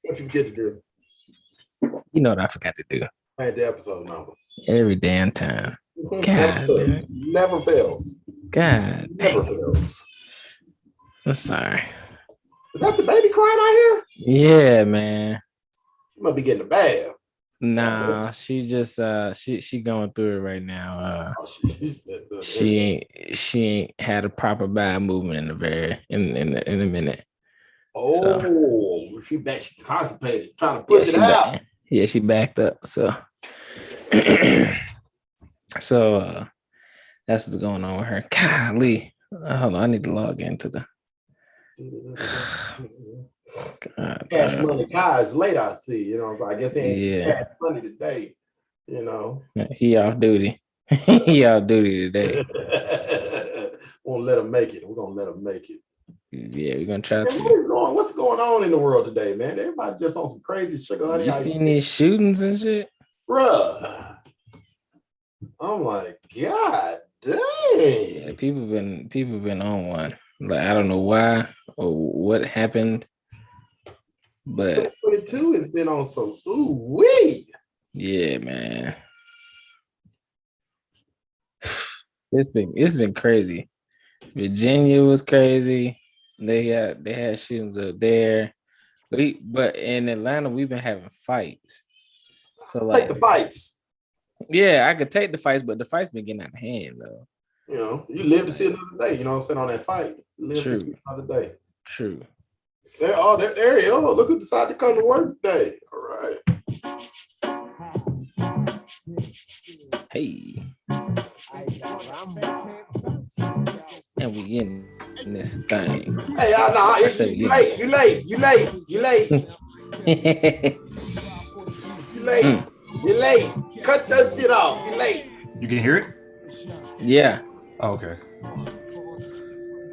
What you forget to do? You know what I forgot to do? Find the episode number. Every damn time. God damn it. Never fails. God Never dang. fails. I'm sorry. Is that the baby crying out here? Yeah, man. You might be getting a bath. Nah, she just she going through it right now. She ain't had a proper bowel movement in a minute. Oh, so, she constipated, trying to push it out. She backed up. So that's what's going on with her. Golly. Hold on, I need to log into the God, Cash Money Kai is late, I see. You know, so I guess he ain't cash money today. You know, he off duty. He off duty today. Won't let him make it. We're gonna let him make it. Yeah, we're gonna try to. What's going on in the world today, man? Everybody just on some crazy sugar honey. You seen these shootings and shit, bruh? I'm like, God dang. Yeah, people been on one. Like I don't know why or what happened. But 22 has been on some ooh-wee. Yeah, man. It's been crazy. Virginia was crazy. They had shootings up there. But in Atlanta, we've been having fights. So like take the fights. Yeah, I could take the fights, but the fights been getting out of hand though. You know, you live to see another day. You know what I'm saying? On that fight, you live to see another day. True. There you go. Look who decided to come to work today. All right. Hey. And we in this thing. Hey, you late. You late. You late. Cut your shit off. You late. You can hear it? Yeah. Oh, okay.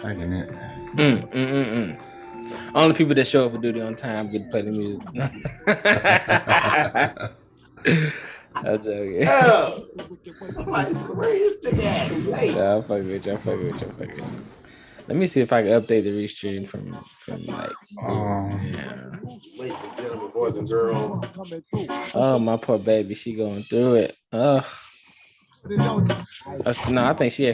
I can hear it. Only people that show up for duty on time get to play the music. I'm joking. Oh. I'm like, where is the guy? Yeah, I'm fucking with you. Let me see if I can update the restream from like. Ladies and gentlemen, boys and girls. Oh, my poor baby, she going through it. Oh. No, I think she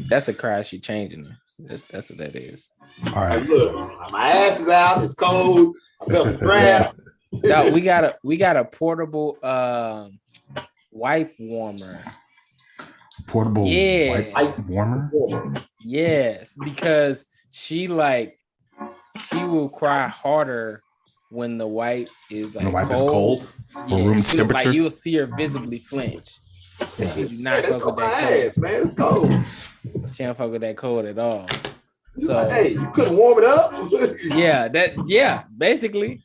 that's a cry. She changing. That's what that is. All right. Look, my ass is out. It's cold. I felt the draft. No, we got a portable wipe warmer. Portable wipe warmer? Yes, because she will cry harder when the wipe is like the wipe cold. Is cold or room temperature. Like you'll see her visibly flinch. And she do not fuck with that cold. Man, it's cold. She don't fuck with that cold at all. So hey, you couldn't warm it up? Basically.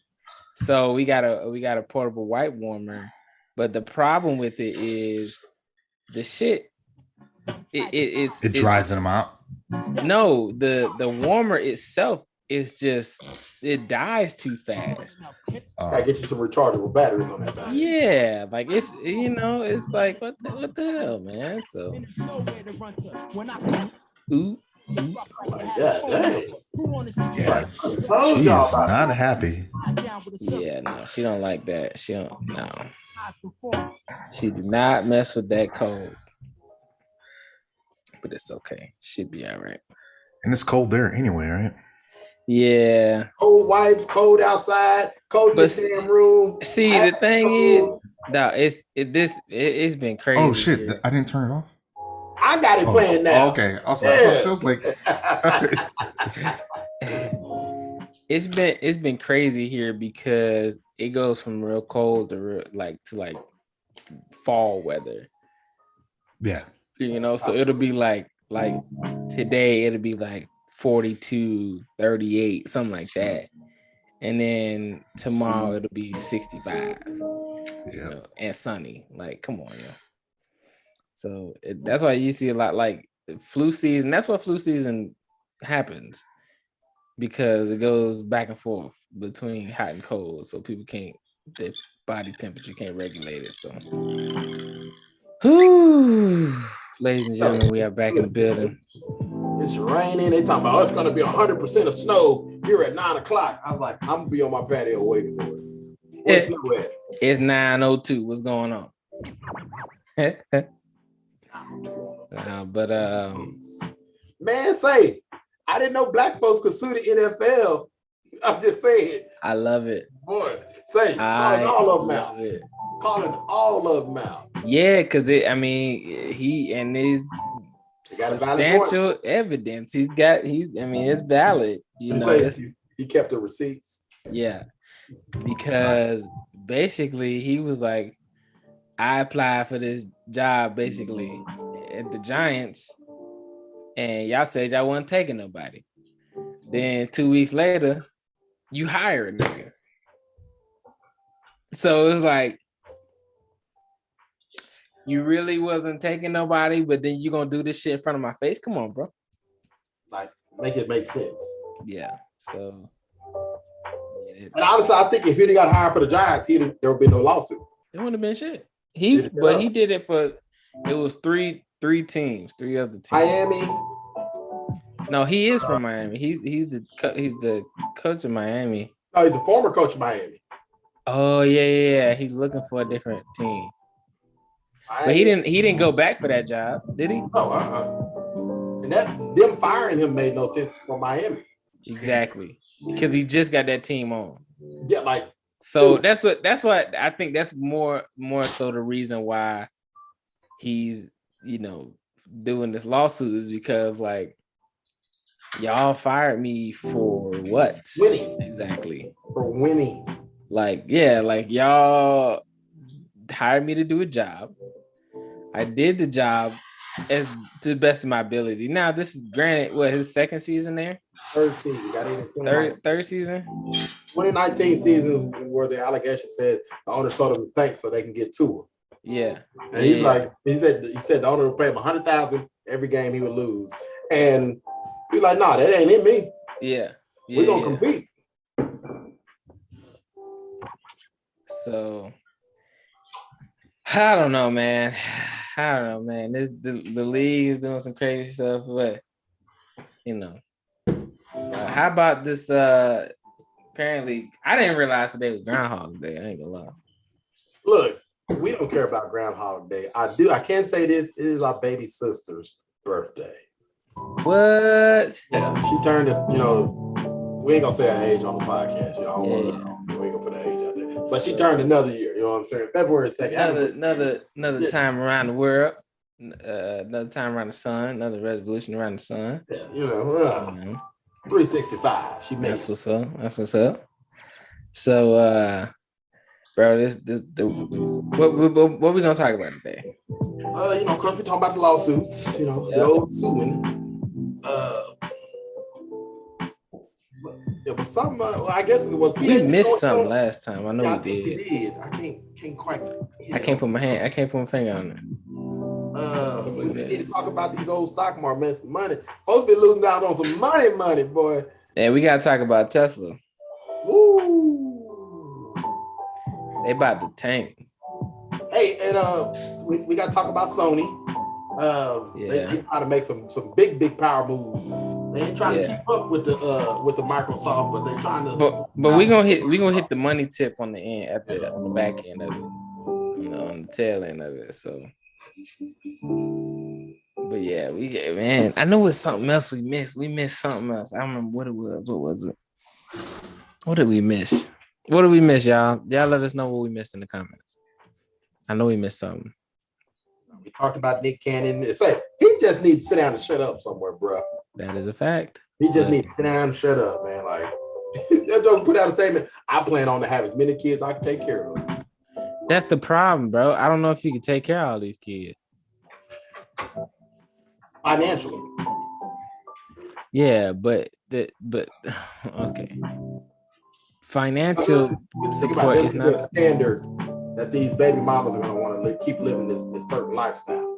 So we got a portable wipe warmer, but the problem with it is the shit. It dries them out. No, the warmer itself is just it dies too fast. I get you some rechargeable batteries on that thing. Yeah, like it's it's like what the hell, man. So she's not happy. Yeah, no, she don't like that. She do not mess with that cold. But it's okay. She'd be all right. And it's cold there anyway, right? Yeah. Cold wipes, cold outside, cold in the same room. See, the thing is, no, it's been crazy. Oh shit! Here. I didn't turn it off. I got it playing now. Okay. It was like it's been crazy here because it goes from real cold to like fall weather. Yeah. So it'll be like today it'll be like 42, 38, something like that. And then tomorrow it'll be 65. And sunny. Like, come on, So that's why you see a lot like flu season. That's what flu season happens because it goes back and forth between hot and cold. So people their body temperature can't regulate it. So, ladies and gentlemen, we are back in the building. It's raining. They talking about it's going to be 100% of snow here at 9:00. I was like, I'm going to be on my patio waiting for it. Where's Snow at? It's 9:02. What's going on? But man, say I didn't know black folks could sue the NFL. I'm just saying. I love it. Boy, say calling all of them out. Calling all of them out. Yeah, because he and his substantial evidence. It's valid. You know, he kept the receipts. Yeah, because basically he was like, I applied for this job basically at the Giants, and y'all said y'all wasn't taking nobody. Then 2 weeks later, you hired a nigga. So it's like, you really wasn't taking nobody, but then you gonna do this shit in front of my face? Come on, bro. Like, make it make sense. Yeah. So. And honestly, I think if he'd got hired for the Giants, there would be no lawsuit. It wouldn't have been shit. He did it for. It was three teams, 3 other teams. Miami. No, he is from Miami. He's the coach of Miami. No, he's a former coach of Miami. Oh yeah. He's looking for a different team. But he didn't go back for that job, did he? Oh, and them firing him made no sense for Miami. Exactly, because he just got that team on. Yeah, like so that's what I think. That's more so the reason why he's doing this lawsuit is because like y'all fired me for what? Winning. Exactly. For winning. Like y'all hired me to do a job. I did the job as to the best of my ability. Now, this is granted, his second season there? Third season. Third season? 2019 season where the allegation said the owner told him to thank so they can get to him. Yeah. And he's like, he said the owner would pay him $100,000 every game he would lose. And he's like, nah, that ain't in me. Yeah. We're going to compete. So I don't know, man. This the league is doing some crazy stuff, but how about this? Apparently, I didn't realize today was Groundhog Day. I ain't gonna lie. Look, we don't care about Groundhog Day. I do. I can say this: it is our baby sister's birthday. What? Yeah, she turned it. We ain't gonna say her age on the podcast. We ain't gonna put her age out there. But she turned another year. You know what I'm saying? February 2nd. Another time around the world. Another time around the sun. Another revolution around the sun. Yeah, 365. She made. That's what's up. So, bro, what we gonna talk about today? Of course, we talking about the lawsuits. The old suing. It was something. I guess it was. We missed something last time. I know we did. We did. I can't quite. I can't put my finger on it. We need to talk about these old stock markets, money. Folks be losing out on some money, boy. Yeah, we gotta talk about Tesla. Woo! They about to tank. Hey, and we gotta talk about Sony. They trying to make some big power moves. They ain't trying to keep up with the Microsoft, but they're trying to. But we gonna hit the money tip on the end on the back end of it, on the tail end of it. So, but yeah, man. I know it's something else we missed. We missed something else. I don't remember what it was. What was it? What did we miss? What did we miss, y'all? Y'all let us know what we missed in the comments. I know we missed something. We talked about Nick Cannon. Say he just needs to sit down and shut up somewhere, bro. That is a fact. He just needs to sit down and shut up, man. Like, that joke put out a statement. I plan on to have as many kids I can take care of. That's the problem, bro. I don't know if you can take care of all these kids. Financially. Yeah, but okay. Financial support is not a standard that these baby mamas are going to want to keep living this certain lifestyle.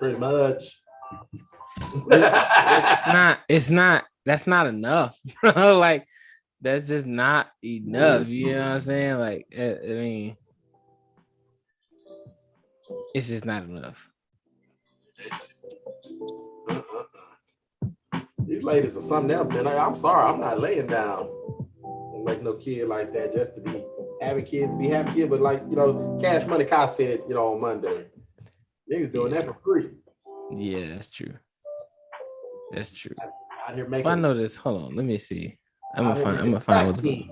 Pretty much. That's not enough, bro. Like, that's just not enough. You know what I'm saying? Like, I mean, it's just not enough. ladies are something else, man. I'm sorry, I'm not laying down like no kid like that just to be having kids, to be having kids. But like, Cash Money Kai said, on Monday, niggas doing that for free. Yeah, that's true. That's true. Out here making. I know this. Hold on, let me see. I'm gonna find what the.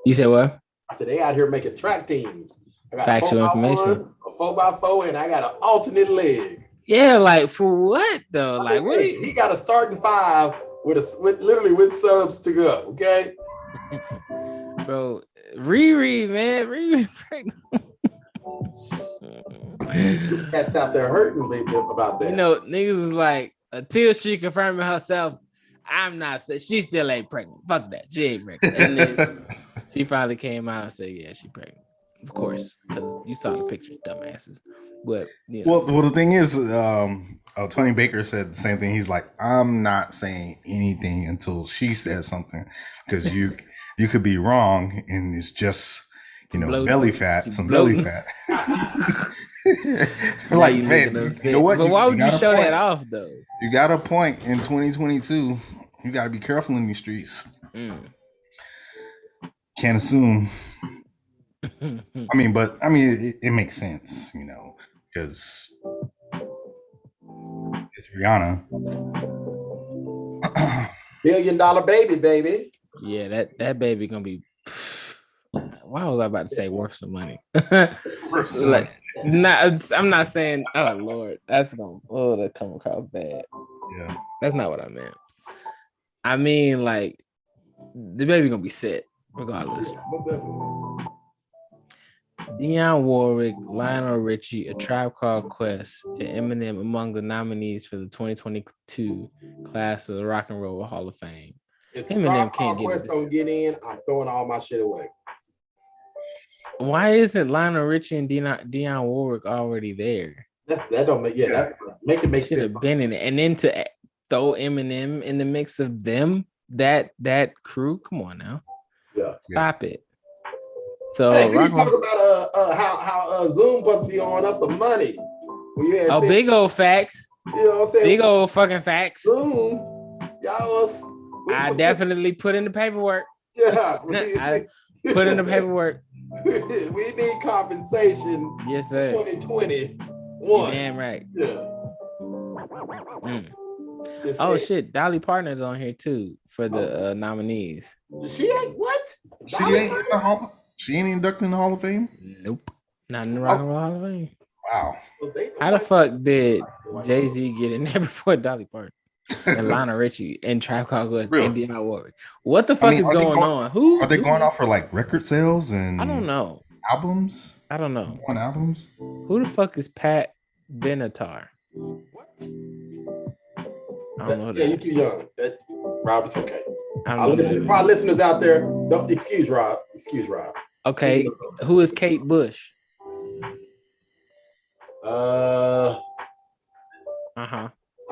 You said what? I said they out here making track teams. I got factual information. A 4x4, and I got an alternate leg. Yeah, like for what though? Like what? He got a starting 5 with subs to go. Okay, bro. Riri, man, Riri pregnant. Cats out there hurting about that. Niggas is like, until she confirming herself, I'm not. She still ain't pregnant. Fuck that. She ain't pregnant. And then she finally came out and said, "Yeah, she pregnant." Of course, because you saw the pictures, dumbasses. But well, the thing is, Tony Baker said the same thing. He's like, "I'm not saying anything until she says something, because you could be wrong, and it's just belly fat, some belly fat." Like, man, you know what? But why would you show that off though? You got a point. In 2022, you got to be careful in these streets. Can't assume. It makes sense, because it's Rihanna. $1 billion baby. Yeah, that baby gonna be. Why was I about to say worth some money? I'm not saying. Oh Lord, that come across bad. Yeah, that's not what I meant. I mean, like, the baby gonna be set regardless. Dionne Warwick, Lionel Richie, A Tribe Called Quest, and Eminem among the nominees for the 2022 class of the Rock and Roll Hall of Fame. If Eminem can't get in, I'm throwing all my shit away. Why isn't Lionel Richie and Dionne Warwick already there? That don't make that make it make sense. Should have been in it, and then to throw Eminem in the mix of them, that crew. Come on now, stop it. So hey, you talk about how Zoom supposed to be on us some money. Big old facts. You know what I'm saying? Big old fucking facts. Zoom, y'all was. I definitely put in the paperwork. Yeah, I put in the paperwork. We need compensation. Yes, sir. 2021. Damn right. Yeah. Oh shit, Dolly Parton's on here too for the nominees. She ain't what? She ain't inducted in the Hall of Fame? Nope. Not in the Rock and Roll Hall of Fame. Wow. How the fuck did Jay-Z get in there before Dolly Parton and Lionel Richie and Tribe Called Quest and Dionne Warwick? What the fuck is going on? Who are they going off for, like, record sales and I don't know. Albums? I don't know. On albums? Who the fuck is Pat Benatar? What? I don't know. Yeah, you're too young. Rob, it's okay. Our listeners out there, don't excuse Rob. Okay, who is Kate Bush? I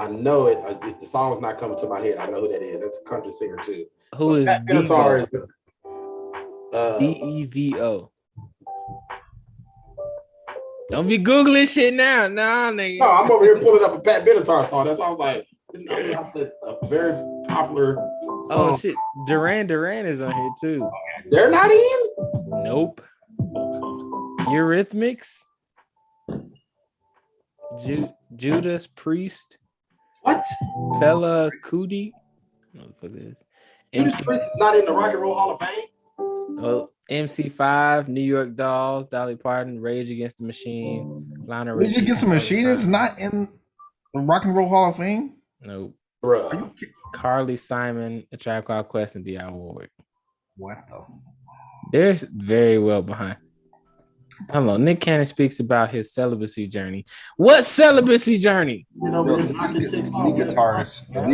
know it. The song's not coming to my head. I know who that is. That's a country singer too. Who is Benatar? Devo? Don't be googling shit now, nigga. No, I'm over here pulling up a Pat Benatar song. That's why I was like, a very popular song. Oh shit, Duran is on here too. They're not in? Nope. Eurythmics. Judas Priest. What? Fela Kuti. Judas Priest is not in the Rock and Roll Hall of Fame? Oh, MC5, New York Dolls, Dolly Parton, Rage Against the Machine, Lionel Richie. Rage Against the Machine is not in the Rock and Roll Hall of Fame? Nope. Bruh. Carly Simon, A Tribe Called Quest, and Dionne Warwick. What the? They're very well behind. Hello, Nick Cannon speaks about his celibacy journey. What celibacy journey? The lead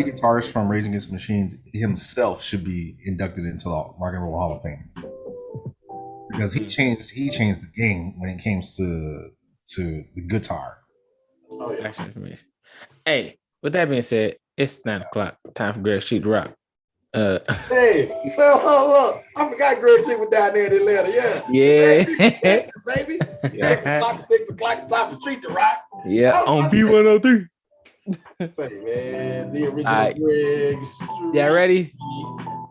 guitarist from Rage Against the Machine himself should be inducted into the Rock and Roll Hall of Fame because he changed the game when it comes to the guitar. Oh yeah. Actual information. Hey, with that being said, it's 9:00. Time for Greg Street to rock. Hey, look, I forgot Greg Street was down there in Atlanta. Yeah. Texas, baby. 6 o'clock, 6 o'clock, top of the street to rock. Yeah, on B103. Say, man, the original Alright. Briggs. Yeah, ready?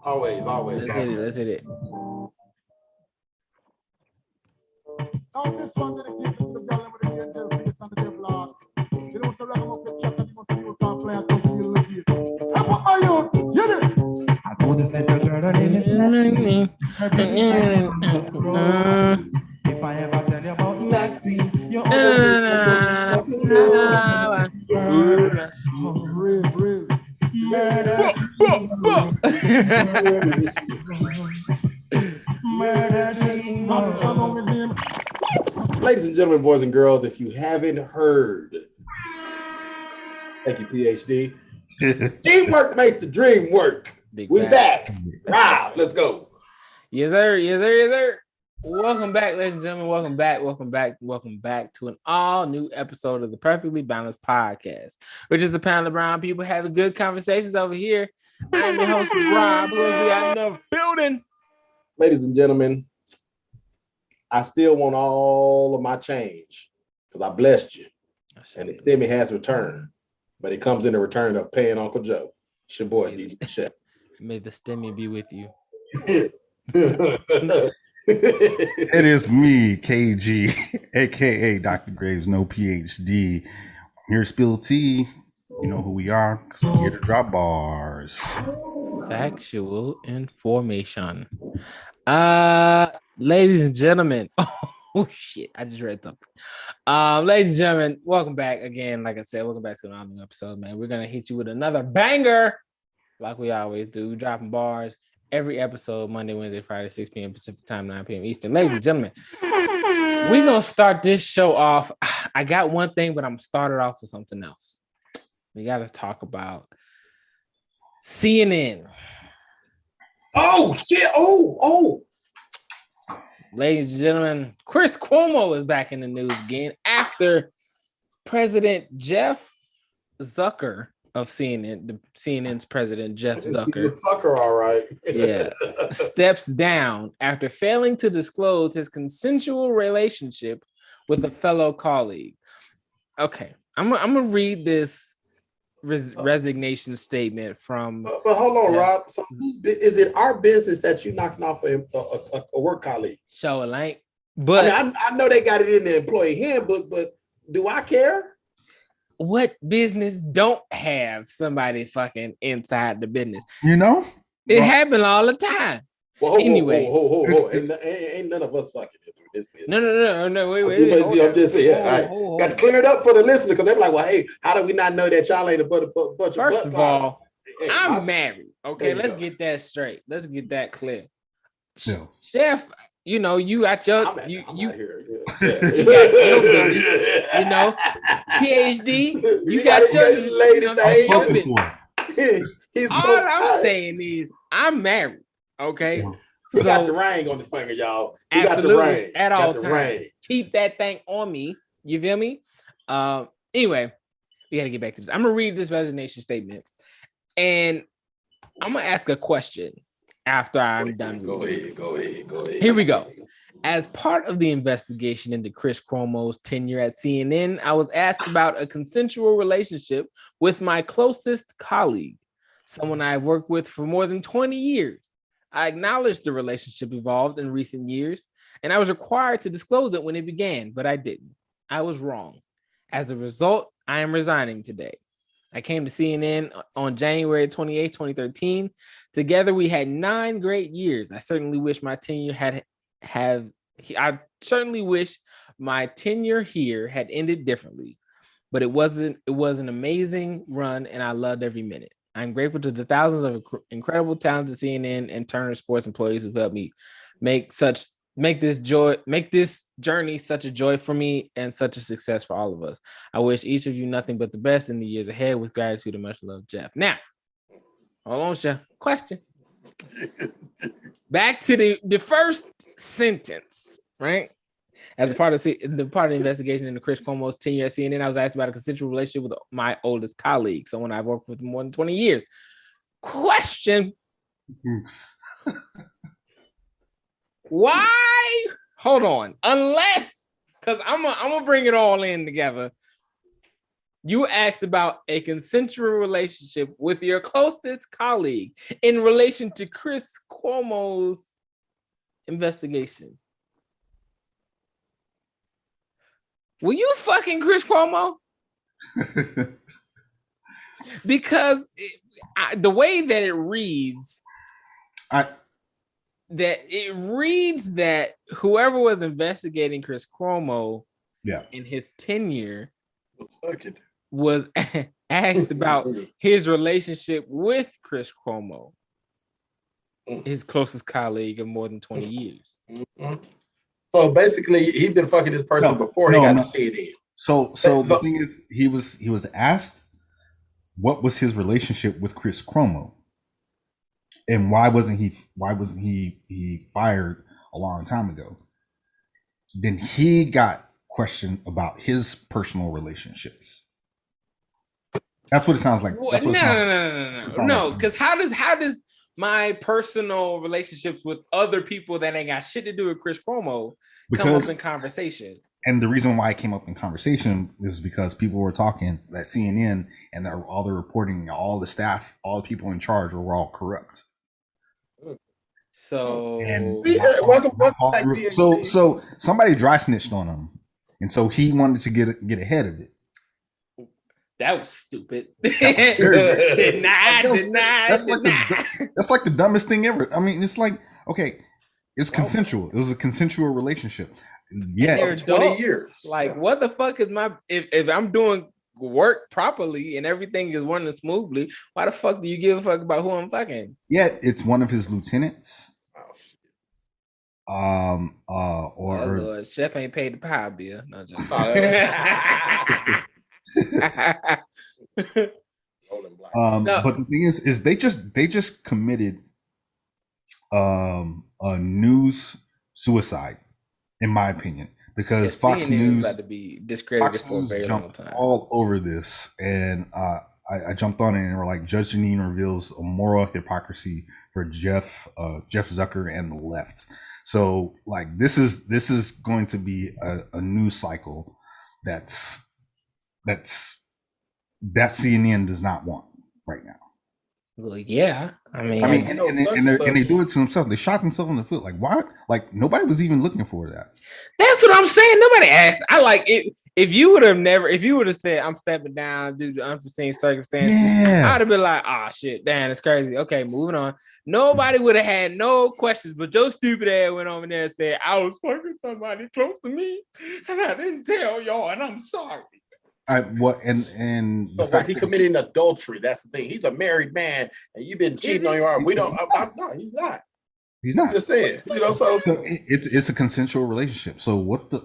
Always. Let's hit it. Let's hit it. Now this one dedicated to the girl with the angel face and the devil heart. You know, so rhythm up the chat and you must feel can play and don't feel the beat. Step up my youth, hear this. I know this little girl, her name is Maxine. Her baby if I ever tell you about Maxine, you real. Ladies and gentlemen, boys and girls, if you haven't heard, thank you, PhD. Teamwork makes the dream work. Big We facts. back. Wow, let's go. Yes, sir. Yes, sir. Yes, sir. Welcome back, ladies and gentlemen. Welcome back to an all new episode of the Perfectly Balanced Podcast, which is a panel of brown people having good conversations over here. I'm your host, Rob. Who's out in the building? Ladies and gentlemen, I still want all of my change because I blessed you. And the stimmy has returned, but it comes in the return of paying Uncle Joe. It's your boy, DJ Chef. May the stimmy be with you. It is me, KG, aka Dr. Graves, no PhD. I'm here to spill tea. You know who we are, because we're here to drop bars. Factual information. Ladies and gentlemen. Oh shit, I just read something. Ladies and gentlemen, welcome back again. Like I said, welcome back to another new episode, man. We're gonna hit you with another banger, like we always do. We're dropping bars every episode, Monday, Wednesday, Friday, 6 p.m. Pacific time, 9 p.m. Eastern. Ladies and gentlemen, we're gonna start this show off. I got one thing, but I'm gonna start it off with something else. We gotta talk about CNN. Oh shit! Oh! Ladies and gentlemen, Chris Cuomo is back in the news again after President Jeff Zucker of CNN, CNN's president Jeff Zucker, Sucker, all right. yeah, steps down after failing to disclose his consensual relationship with a fellow colleague. Okay, I'm gonna read this resignation statement from. But hold on, Rob. So is it our business that you knocking off a work colleague? Show a link, but I know they got it in the employee handbook, but do I care? What business don't have somebody fucking inside the business? You know? It happened all the time. Well, Anyway. Ain't none of us fucking into this business. No, wait. I'm just saying, all right. Got to clear it up for the listener because they're like, well, hey, how do we not know that y'all ain't a bunch of First of all, Hey, I'm married. Okay, There you let's go. get that straight. Let's get that clear. Yeah. Chef, you know, you got your I'm out here. you got your business, you know. PhD, you got your lady you know, thing. your Spoken business. for. He's All I'm saying is I'm married. Okay. He got the So ring on his finger, y'all. He got the absolutely ring. at Got all the times. ring. Keep that thing on me. You feel me? Anyway, we gotta get back to this. I'm gonna read this resignation statement and I'm gonna ask a question after I'm done. Go ahead. Here we go. As part of the investigation into Chris Cuomo's tenure at CNN, I was asked about a consensual relationship with my closest colleague, someone I've worked with for more than 20 years. I acknowledged the relationship evolved in recent years, and I was required to disclose it when it began, but I didn't. I was wrong. As a result, I am resigning today. I came to CNN on January 28, 2013. Together, we had 9 great years. I certainly wish my tenure I certainly wish my tenure here had ended differently, but it was an amazing run and I loved every minute. I'm grateful to the thousands of incredible talented CNN and Turner Sports employees who helped me make this journey such a joy for me and such a success for all of us. I wish each of you nothing but the best in the years ahead. With gratitude and much love, Jeff. Now, hold on, Chef. Question. Back to the first sentence, right? As a part of the investigation into Chris Cuomo's tenure at CNN, I was asked about a consensual relationship with my oldest colleague, someone I've worked with for more than 20 years. Question. Why? Hold on. Unless, because I'm gonna bring it all in together. You were asked about a consensual relationship with your closest colleague in relation to Chris Cuomo's investigation. Were you fucking Chris Cuomo? Because the way that it reads, that whoever was investigating Chris Cuomo in his tenure was asked about his relationship with Chris Cuomo, his closest colleague of more than 20 years. So basically, he'd been fucking this person before he got to see it in. So the thing is, he was asked what was his relationship with Chris Cuomo, and why wasn't he fired a long time ago? Then he got questioned about his personal relationships. That's what it sounds like. No. Because how does my personal relationships with other people that ain't got shit to do with Chris Cuomo come up in conversation? And the reason why it came up in conversation is because people were talking that CNN and all the reporting, all the staff, all the people in charge were all corrupt. So so somebody dry snitched on him, and so he wanted to get ahead of it. That was stupid. That's like the dumbest thing ever. I mean, it's like, okay, it's consensual. It was a consensual relationship. Yeah, 20 years. Like, what the fuck is my if I'm doing work properly and everything is running smoothly, why the fuck do you give a fuck about who I'm fucking? Yeah, it's one of his lieutenants. Lord, Chef ain't paid the power bill. No, just but the thing is they just committed a news suicide, in my opinion, because Fox News about to be discredited for a very long time. All over this, and I jumped on it and we're like, Judge Jeanine reveals a moral hypocrisy for Jeff Zucker and the left. So like this is going to be a news cycle that CNN does not want right now. Well, yeah, I mean, and they do it to themselves. They shot themselves in the foot. Like, why? Like, nobody was even looking for that. That's what I'm saying. Nobody asked. I like it. If you would have said, I'm stepping down due to unforeseen circumstances, I'd have been like, oh shit, damn, it's crazy. Okay, moving on. Nobody would have had no questions, but your stupid ass went over there and said, I was fucking somebody close to me, and I didn't tell y'all, and I'm sorry. The fact he committing adultery. That's the thing. He's a married man, and you've been cheating on your arm. We don't. No, he's not. He's not. I'm just saying. So it's a consensual relationship. So what the?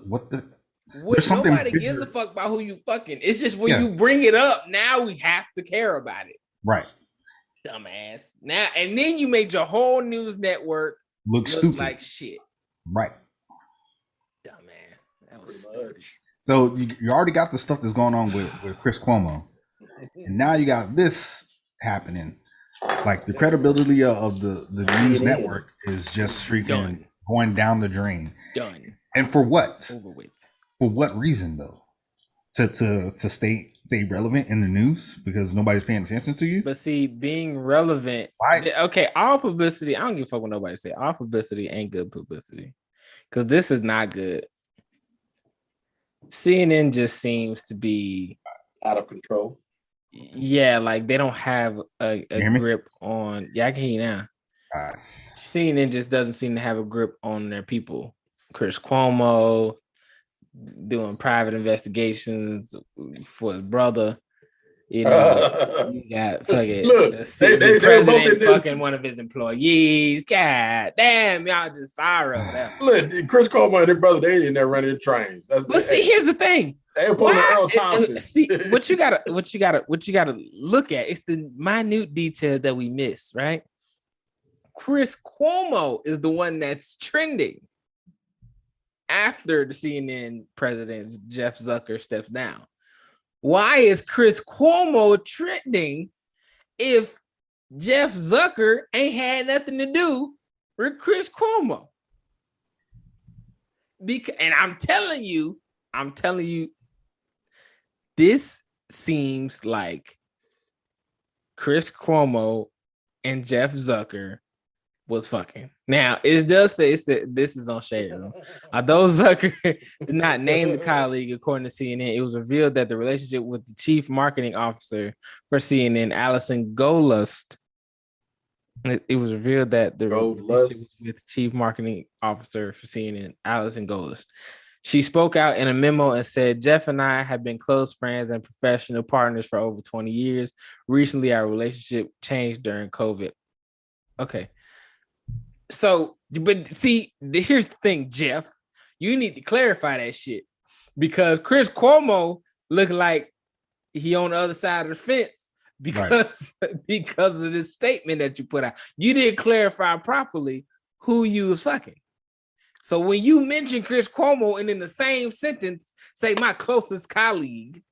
Nobody gives a fuck about who you fucking. It's just when you bring it up, now we have to care about it. Right. Dumbass. Now and then you made your whole news network look stupid like shit. Right. Dumbass. That was stupid. So you already got the stuff that's going on with Chris Cuomo, and now you got this happening. Like the credibility of the news network is just freaking going down the drain. Done. And for what? Over with. For what reason though? To stay relevant in the news because nobody's paying attention to you. But see, being relevant. Why? Okay, all publicity. I don't give a fuck what nobody say. All publicity ain't good publicity because this is not good. CNN just seems to be out of control. Yeah, like they don't have a grip on. Yeah, I can hear you now. CNN just doesn't seem to have a grip on their people. Chris Cuomo doing private investigations for his brother. You know, you got fucking the president fucking one of his employees. God damn, y'all just sorry over that. Look, Chris Cuomo and his brother, they ain't in there running trains. See, here's the thing. They pulling Earl Thompson. See, what you gotta look at. It's the minute detail that we miss, right? Chris Cuomo is the one that's trending after the CNN president Jeff Zucker steps down. Why is Chris Cuomo trending if Jeff Zucker ain't had nothing to do with Chris Cuomo? And I'm telling you, this seems like Chris Cuomo and Jeff Zucker was fucking. Now, it does say this is on Shade Room. Although Zucker did not name the colleague, according to CNN, it was revealed that the relationship with the chief marketing officer for CNN, Allison Goldlust, it was revealed that the relationship with chief marketing officer for CNN, Allison Goldlust. She spoke out in a memo and said, Jeff and I have been close friends and professional partners for over 20 years. Recently, our relationship changed during COVID. Okay. So, but see, here's the thing, Jeff. You need to clarify that shit because Chris Cuomo looked like he on the other side of the fence because of this statement that you put out. You didn't clarify properly who you was fucking. So when you mention Chris Cuomo and in the same sentence say my closest colleague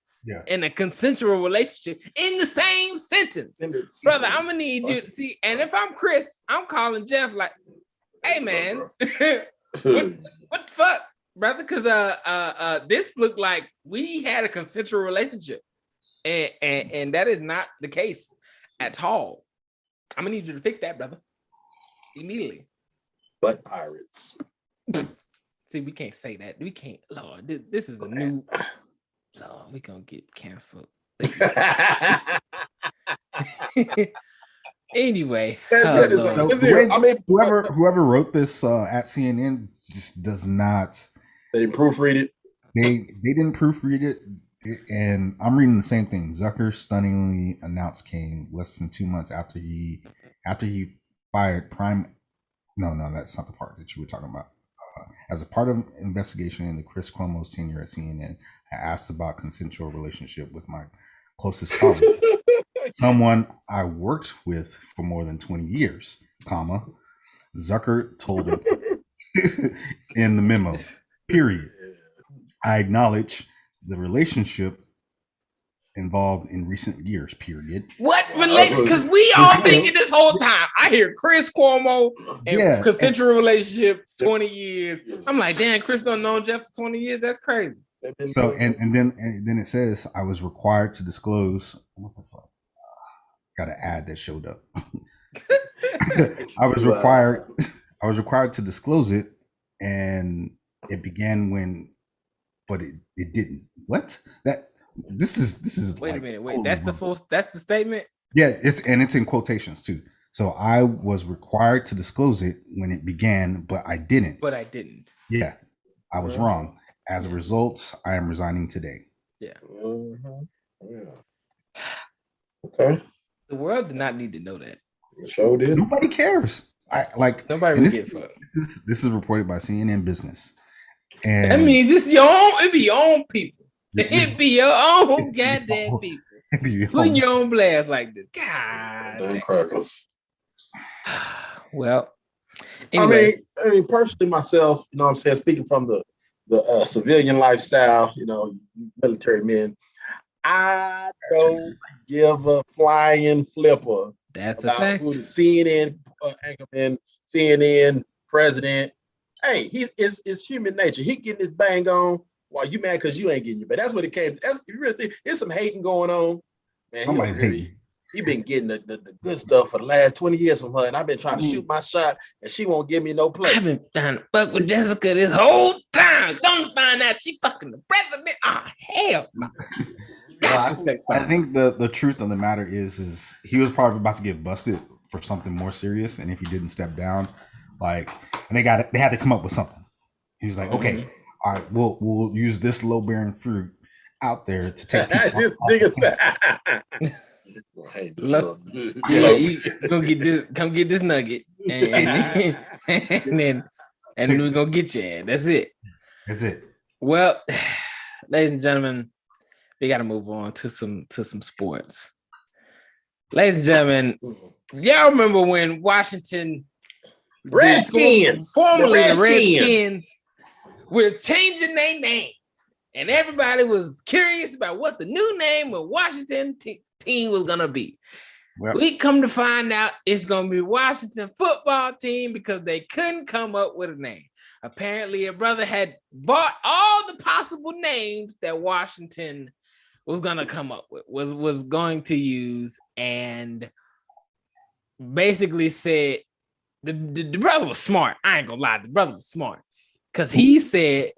in a consensual relationship in the same sentence, brother, I'm gonna need you to see. And if I'm Chris, I'm calling Jeff like, hey man, what the fuck, brother? Because this looked like we had a consensual relationship, and that is not the case at all. I'm gonna need you to fix that, brother, immediately. But pirates. See, we can't say that. We can't. Lord, this is a new. Lord, we gonna get canceled. Anyway, whoever wrote this at CNN just does not. They didn't proofread it. They didn't proofread it, and I'm reading the same thing. Zucker stunningly announced came less than 2 months after he fired Prime. No, that's not the part that you were talking about. As a part of investigation into Chris Cuomo's tenure at CNN, I asked about consensual relationship with my closest colleague, someone I worked with for more than 20 years, comma, Zucker told him in the memo, period. I acknowledge the relationship involved in recent years, period. What relation? Because we all thinking this whole time. I hear Chris Cuomo and consensual relationship 20 years. I'm like, damn, Chris don't know Jeff for 20 years. That's crazy. So and then it says I was required to disclose. What the fuck? Got an ad that showed up. I was required to disclose it, and it began when, but it didn't. What? This is wait a minute. Wait, that's the statement? Yeah, it's in quotations too. So I was required to disclose it when it began, but I didn't. Yeah, I was wrong. As a result, I am resigning today. Yeah. Okay. The world did not need to know that. The show did. Nobody cares. Nobody would give a fuck. This is reported by CNN Business. And that means this your own, it be your own people. It be your own goddamn people. Putting your own blast like this. God. Crackers. Well, anyway. I mean, personally myself, you know what I'm saying, speaking from the civilian lifestyle, you know, military men, I don't give a flying flipper. That's a fact. Who the CNN anchorman, CNN president. Hey, it's human nature. He getting his bang on. Why you mad because you ain't getting your? But that's what it came. If you really think there's some hating going on, man. He been getting the good stuff for the last 20 years from her, and I've been trying to shoot my shot, and she won't give me no play. I've been trying to fuck with Jessica this whole time. Don't find out she fucking the president. Hell no. I think the truth of the matter is he was probably about to get busted for something more serious, and if he didn't step down, and they had to come up with something. He was like, okay, all right, we'll use this low bearing fruit out there to take this nigga. You gonna get this? Come get this nugget, and then we're gonna get you. That's it. Well, ladies and gentlemen, we got to move on to some sports. Ladies and gentlemen, y'all remember when Washington Redskins, formerly the Redskins, were changing their name, and everybody was curious about what the new name of Washington team was gonna be. Well, we come to find out it's gonna be Washington Football Team because they couldn't come up with a name. Apparently, a brother had bought all the possible names that Washington was gonna come up with was going to use, and basically said the brother was smart. I ain't gonna lie, the brother was smart because he said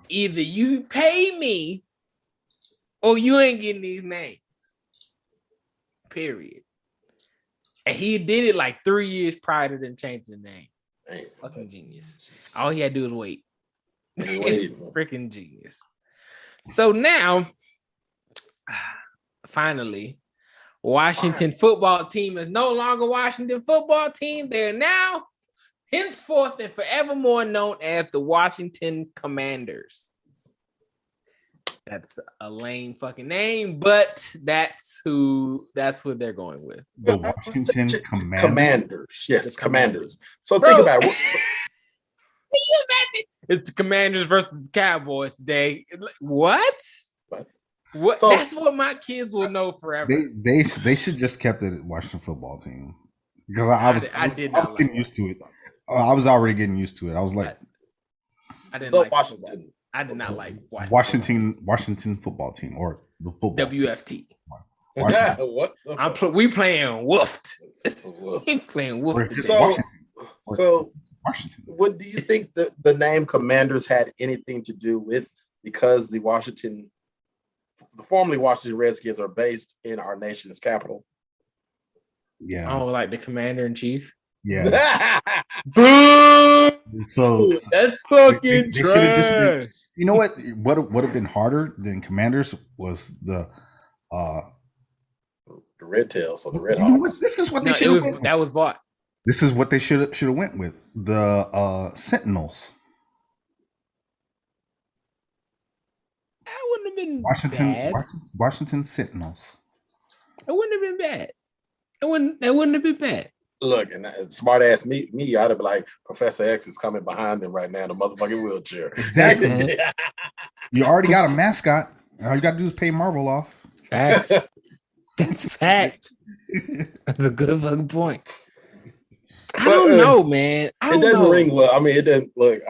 either you pay me or you ain't getting these names. Period. And he did it like 3 years prior to them changing the name. Damn. Fucking genius. All he had to do was wait. Freaking genius. So now, finally, Washington football team is no longer Washington football team. They're now henceforth and forevermore known as the Washington Commanders. That's a lame fucking name, but that's what they're going with. The Washington Commanders. Yes, it's Commanders. So Bro. think about it. Can you imagine? It's the Commanders versus the Cowboys today. What? What? So- That's what my kids will know forever. They should just kept it Washington football team because I was getting used to it. I was already getting used to it. I was like, I didn't The like Washington. Washington. I did not like Washington football team or the football WFT. team. Yeah, Washington. what? We playing woofed. We playing Or woofed. is it So- Washington. So, Washington. what do you think the name Commanders had anything to do with? Because the formerly Washington Redskins are based in our nation's capital. Yeah, Oh, like the commander in chief. yeah. Boo! So That's fucking they should've just been- trash. you know what? What would have been harder than Commanders was the. The Red Tails or the Red You know what? Hawks. This is what they No, should have went with. that was bought. This is what they should have went with. The Sentinels. That wouldn't have been bad. Washington Sentinels. It wouldn't have been bad. That wouldn't have been bad. Look, and smart ass me, I'd have been like, Professor X is coming behind them right now in the motherfucking wheelchair. Exactly. You already got a mascot. All you got to do is pay Marvel off. Facts. That's a fact. That's a good fucking point. I don't know, man. I It don't doesn't know. ring well. I mean, it doesn't look.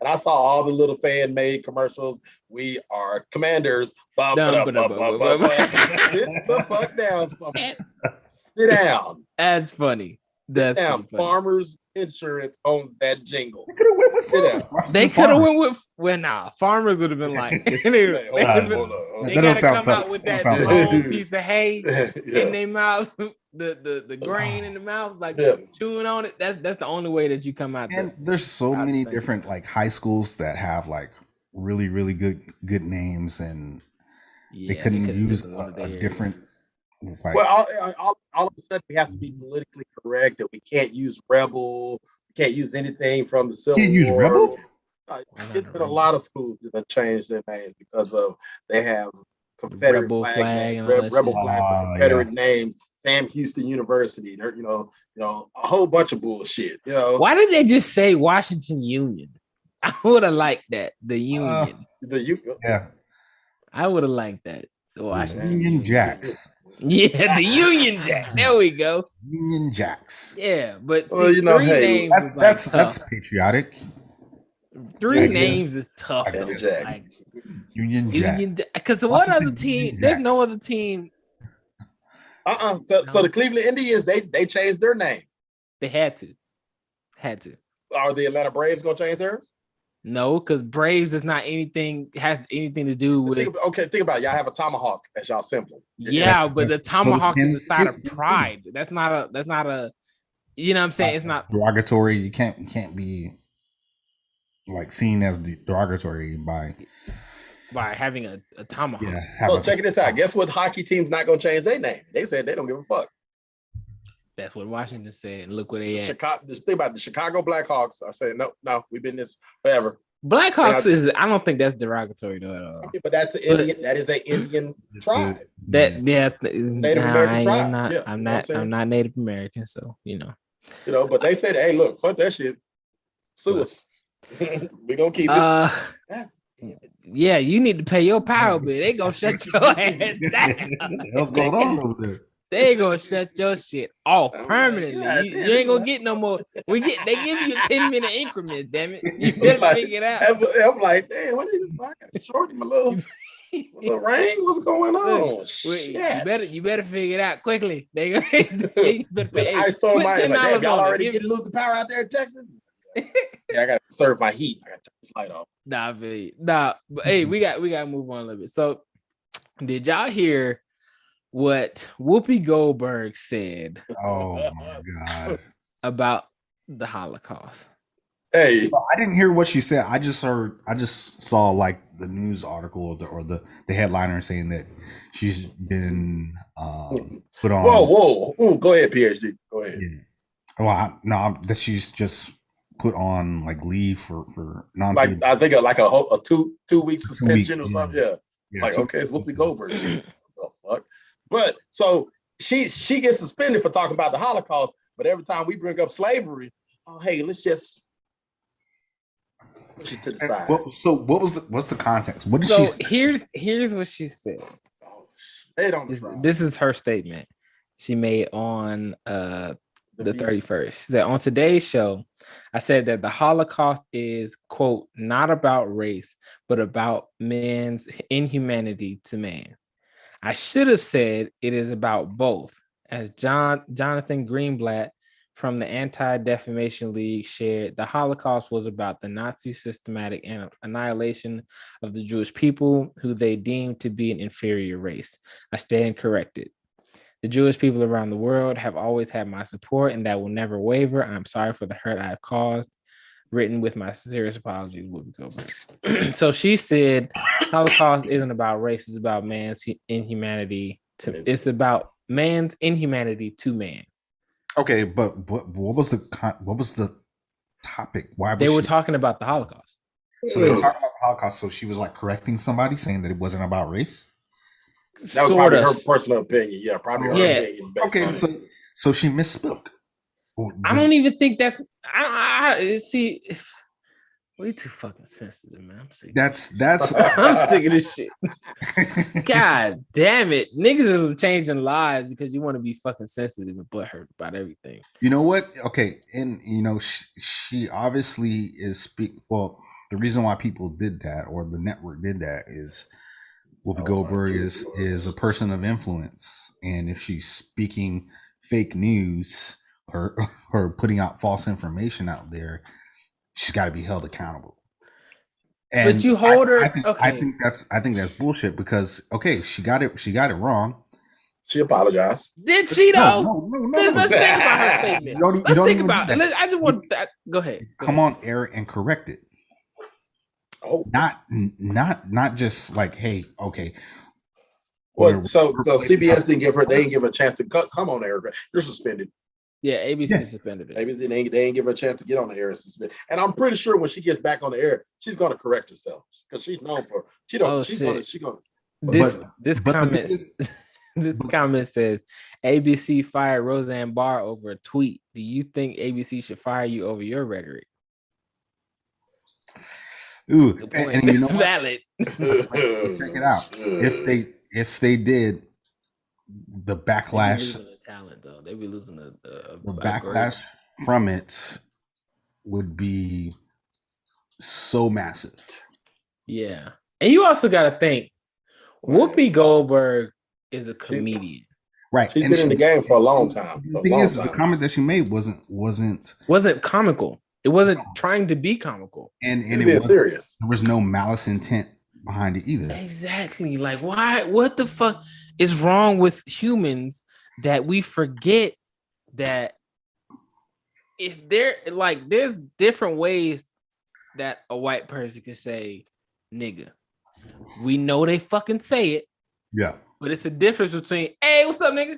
I saw all the little fan made commercials. We are Commanders. Sit the fuck down. Sit down. That's funny. That's Down. pretty funny. Farmers Insurance owns that jingle. They could have went with Sit down. Farmers. They could have went with Farmers would have been like they Hold on, gotta hold on. That don't come sound tough. out with That that don't sound long piece of hay in Yeah. their mouth, the grain in the mouth, like Yeah. chewing on it. That's the only way that you come out. And there's so I'd many think. different like high schools that have like really really good names, and they couldn't use a different like. Well, all of a sudden we have to be politically correct that we can't use rebel, we can't use anything from the Civil Can't use War. rebel? There's been a lot of schools that have changed their names because of they have Confederate Rebel flag and all that rebel shit. flags with Confederate names. Sam Houston University, they're, you know, a whole bunch of bullshit. You know, Why did they just say Washington Union? I would have liked that. The Union. Yeah, I would have liked that. The Washington Union Jacks. Yeah, the Union Jack. There we go. Union Jacks. Yeah, but Well, you know, three hey, names That's is like that's tough. patriotic. Three I guess. names is tough. Union though. Jack. Like, Union Jack. Union, because what Washington other team? Union There's Jack. no other team. So the Cleveland Indians, they changed their name. They had to. Are the Atlanta Braves gonna change theirs? No, because Braves is not has anything to do with. Think about it. Y'all have a tomahawk as y'all symbol. Yeah, but the that's- tomahawk is a Kansas sign of City. pride. That's not a. You know what I'm saying? It's not derogatory. You can't be like seen as derogatory by by having a tomahawk. So check this out. Guess what hockey team's not gonna change their name? They said they don't give a fuck. That's what Washington said. And look where they at. Chicago. Just think about it. The Chicago Blackhawks are saying no. We've been this forever. Blackhawks is. I don't think that's derogatory though at all. But that's an Indian. That is an Indian tribe. That Native American tribe. I'm not. Yeah, I'm you know what I'm not. saying? I'm not Native American, so you know. But they said, hey, look, fuck that shit. Sue us. We gonna keep it. Yeah, you need to pay your power bill. They gonna shut your ass down. What's going on over there? They gonna shut your shit off Oh my permanently. God, You damn, ain't gonna man. get no more. They give you 10-minute increments. Damn it, you better Like, figure it out. I'm like, damn, what is this? I got to shorten my little. Lorraine, what's going on? Look, Shit. you better figure it out quickly. They you better pay. I told put my like, damn, $10 y'all on it. already Give- getting losing power out there in Texas. Yeah, I gotta conserve my heat. I gotta turn this light off. Nah, but hey, we got to move on a little bit. So, did y'all hear what Whoopi Goldberg said Oh my god. about the Holocaust? Hey, Well, I didn't hear what she said. I just saw like the news article or the headliner saying that she's been put on. whoa. Ooh, go ahead, PhD. Go ahead. Yeah. Well, that she's just put on like leave for non. Like I think like a two-week suspension or yeah. something. Yeah. Yeah, Like, so- okay, it's Whoopi Goldberg. What the fuck? But so she gets suspended for talking about the Holocaust, but every time we bring up slavery, oh hey, let's just push it to the side. What's the context? What did So she? here's what she said. Oh, they don't. This is her statement she made on the 31st. She said, on today's show, I said that the Holocaust is, quote, not about race, but about man's inhumanity to man. I should have said it is about both. As Jonathan Greenblatt from the Anti-Defamation League shared, the Holocaust was about the Nazi systematic annihilation of the Jewish people, who they deemed to be an inferior race. I stand corrected. The Jewish people around the world have always had my support, and that will never waver. I'm sorry for the hurt I have caused. Written with my sincerest apologies, Whoopi Goldberg. So she said, Holocaust isn't about race; it's about man's inhumanity. It's about man's inhumanity to man. Okay, but what was the topic? Why was They were she- talking about the Holocaust. So they were talking about the Holocaust. So she was like correcting somebody, saying that it wasn't about race. That was probably her personal opinion. Yeah, probably her Yeah. opinion. based Okay, on it. so she misspoke. I don't even think that's. I see. We too fucking sensitive, man. I'm sick. That's I'm sick of this shit. God damn it, niggas is changing lives because you want to be fucking sensitive and butthurt about everything. You know what? Okay, and you know she obviously is well, the reason why people did that or the network did that is Whoopi Goldberg is a person of influence, and if she's speaking fake news or putting out false information out there, she's got to be held accountable. And but you hold her. I think that's bullshit because she got it wrong. She apologized. Did she though? No. Let's think about her statement. Let's think about it. I just want that. Go ahead. Come on, air and correct it. Oh, Not just like, hey, okay. well, so CBS didn't give her. They didn't give her a chance to come on air. You're suspended. Yeah, ABC suspended it. Maybe they ain't give her a chance to get on the air and suspend. And I'm pretty sure when she gets back on the air, she's gonna correct herself because she's known for she's gonna. This comment. This comment says ABC fired Roseanne Barr over a tweet. Do you think ABC should fire you over your rhetoric? Ooh, Good point. and you know That's what? valid. Check it out. If they did, the They be backlash, losing the talent though. They be losing the backlash from it would be so massive. Yeah, and you also got to think, Whoopi Goldberg is a comedian. Right. She's been in the game for a long time. The thing is, the comment that she made wasn't Wasn't comical. It wasn't trying to be comical. and It it being was serious. there was no malice intent behind it either. Exactly. Like, why? What the fuck is wrong with humans that we forget that if they're like, there's different ways that a white person can say nigga. We know they fucking say it, Yeah. but it's a difference between, hey, what's up, nigga?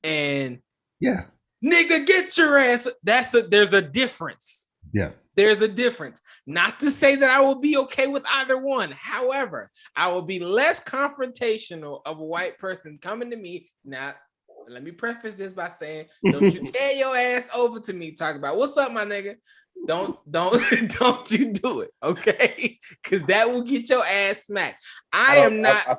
And Yeah. nigga, get your ass. There's a difference. Yeah. There's a difference. Not to say that I will be okay with either one. However, I will be less confrontational of a white person coming to me. Now, let me preface this by saying, don't you dare your ass over to me talk about what's up, my nigga. Don't you do it, okay? Because that will get your ass smacked. I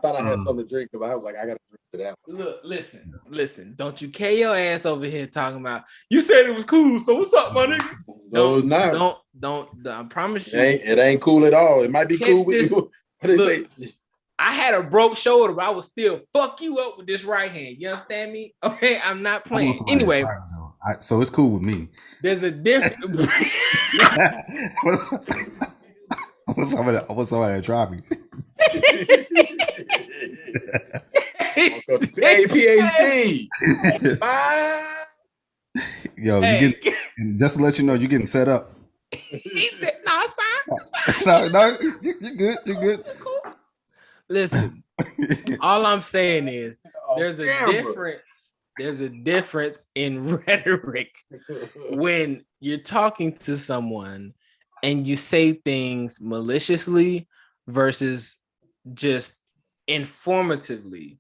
thought I had something to drink because I was like, I gotta drink to that. Look, listen. Don't you carry your ass over here talking about you said it was cool. So what's up, my nigga? No, it's not. Don't. I promise you, It ain't cool at all. It might be Catch cool with this. you, but Look, I had a broke shoulder, but I would still fuck you up with this right hand. You understand me? Okay, I'm not I want playing. somebody to Anyway, try it, though. So it's cool with me. there's a difference. I want somebody to try me. Hey, PhD. Yo, Hey. you get just to let you know, you're getting set up. No, it's fine. It's fine. No, you're good. You're good. It's cool. Listen, all I'm saying is there's a camera. difference. There's a difference in rhetoric when you're talking to someone and you say things maliciously versus just informatively.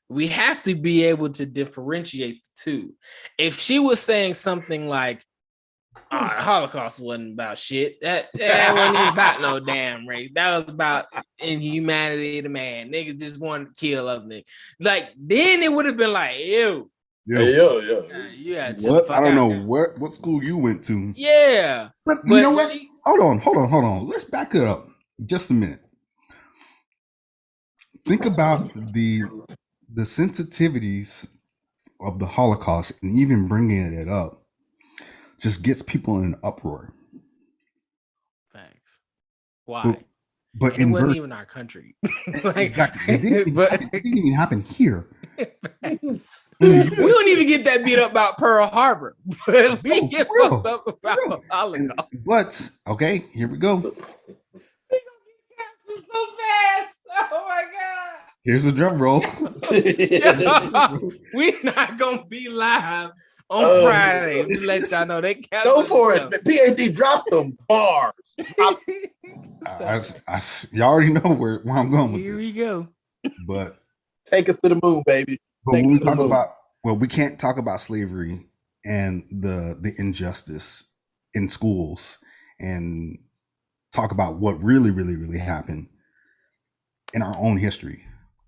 We have to be able to differentiate the two. If she was saying something like, the Holocaust wasn't about shit. That wasn't even about no damn race. That was about inhumanity to man. Niggas just wanted to kill other niggas. Like, then it would have been like, ew. Yo, You gotta chill the what? fuck I don't out know here. what school you went to. Yeah. But you But know what? she- Hold on. Let's back it up just a minute. Think about the sensitivities of the Holocaust, and even bringing it up just gets people in an uproar. Facts. Why? But And it in wasn't even our country. Like, exactly. It didn't even happen here. facts. We don't even get that beat up about Pearl Harbor, but we No, get for real. fucked up about For real. And- Holocaust. but okay, here we go. So fast. Oh my god. Here's the drum roll. We're not gonna be live on Oh. Friday. Just let y'all know they Go for it. PhD, drop them bars. You already know where I'm going with Here this. we go. But Take us to the moon, baby. when we Take us to the talk moon. about, well, we can't talk about slavery and the injustice in schools and talk about what really happened in our own history.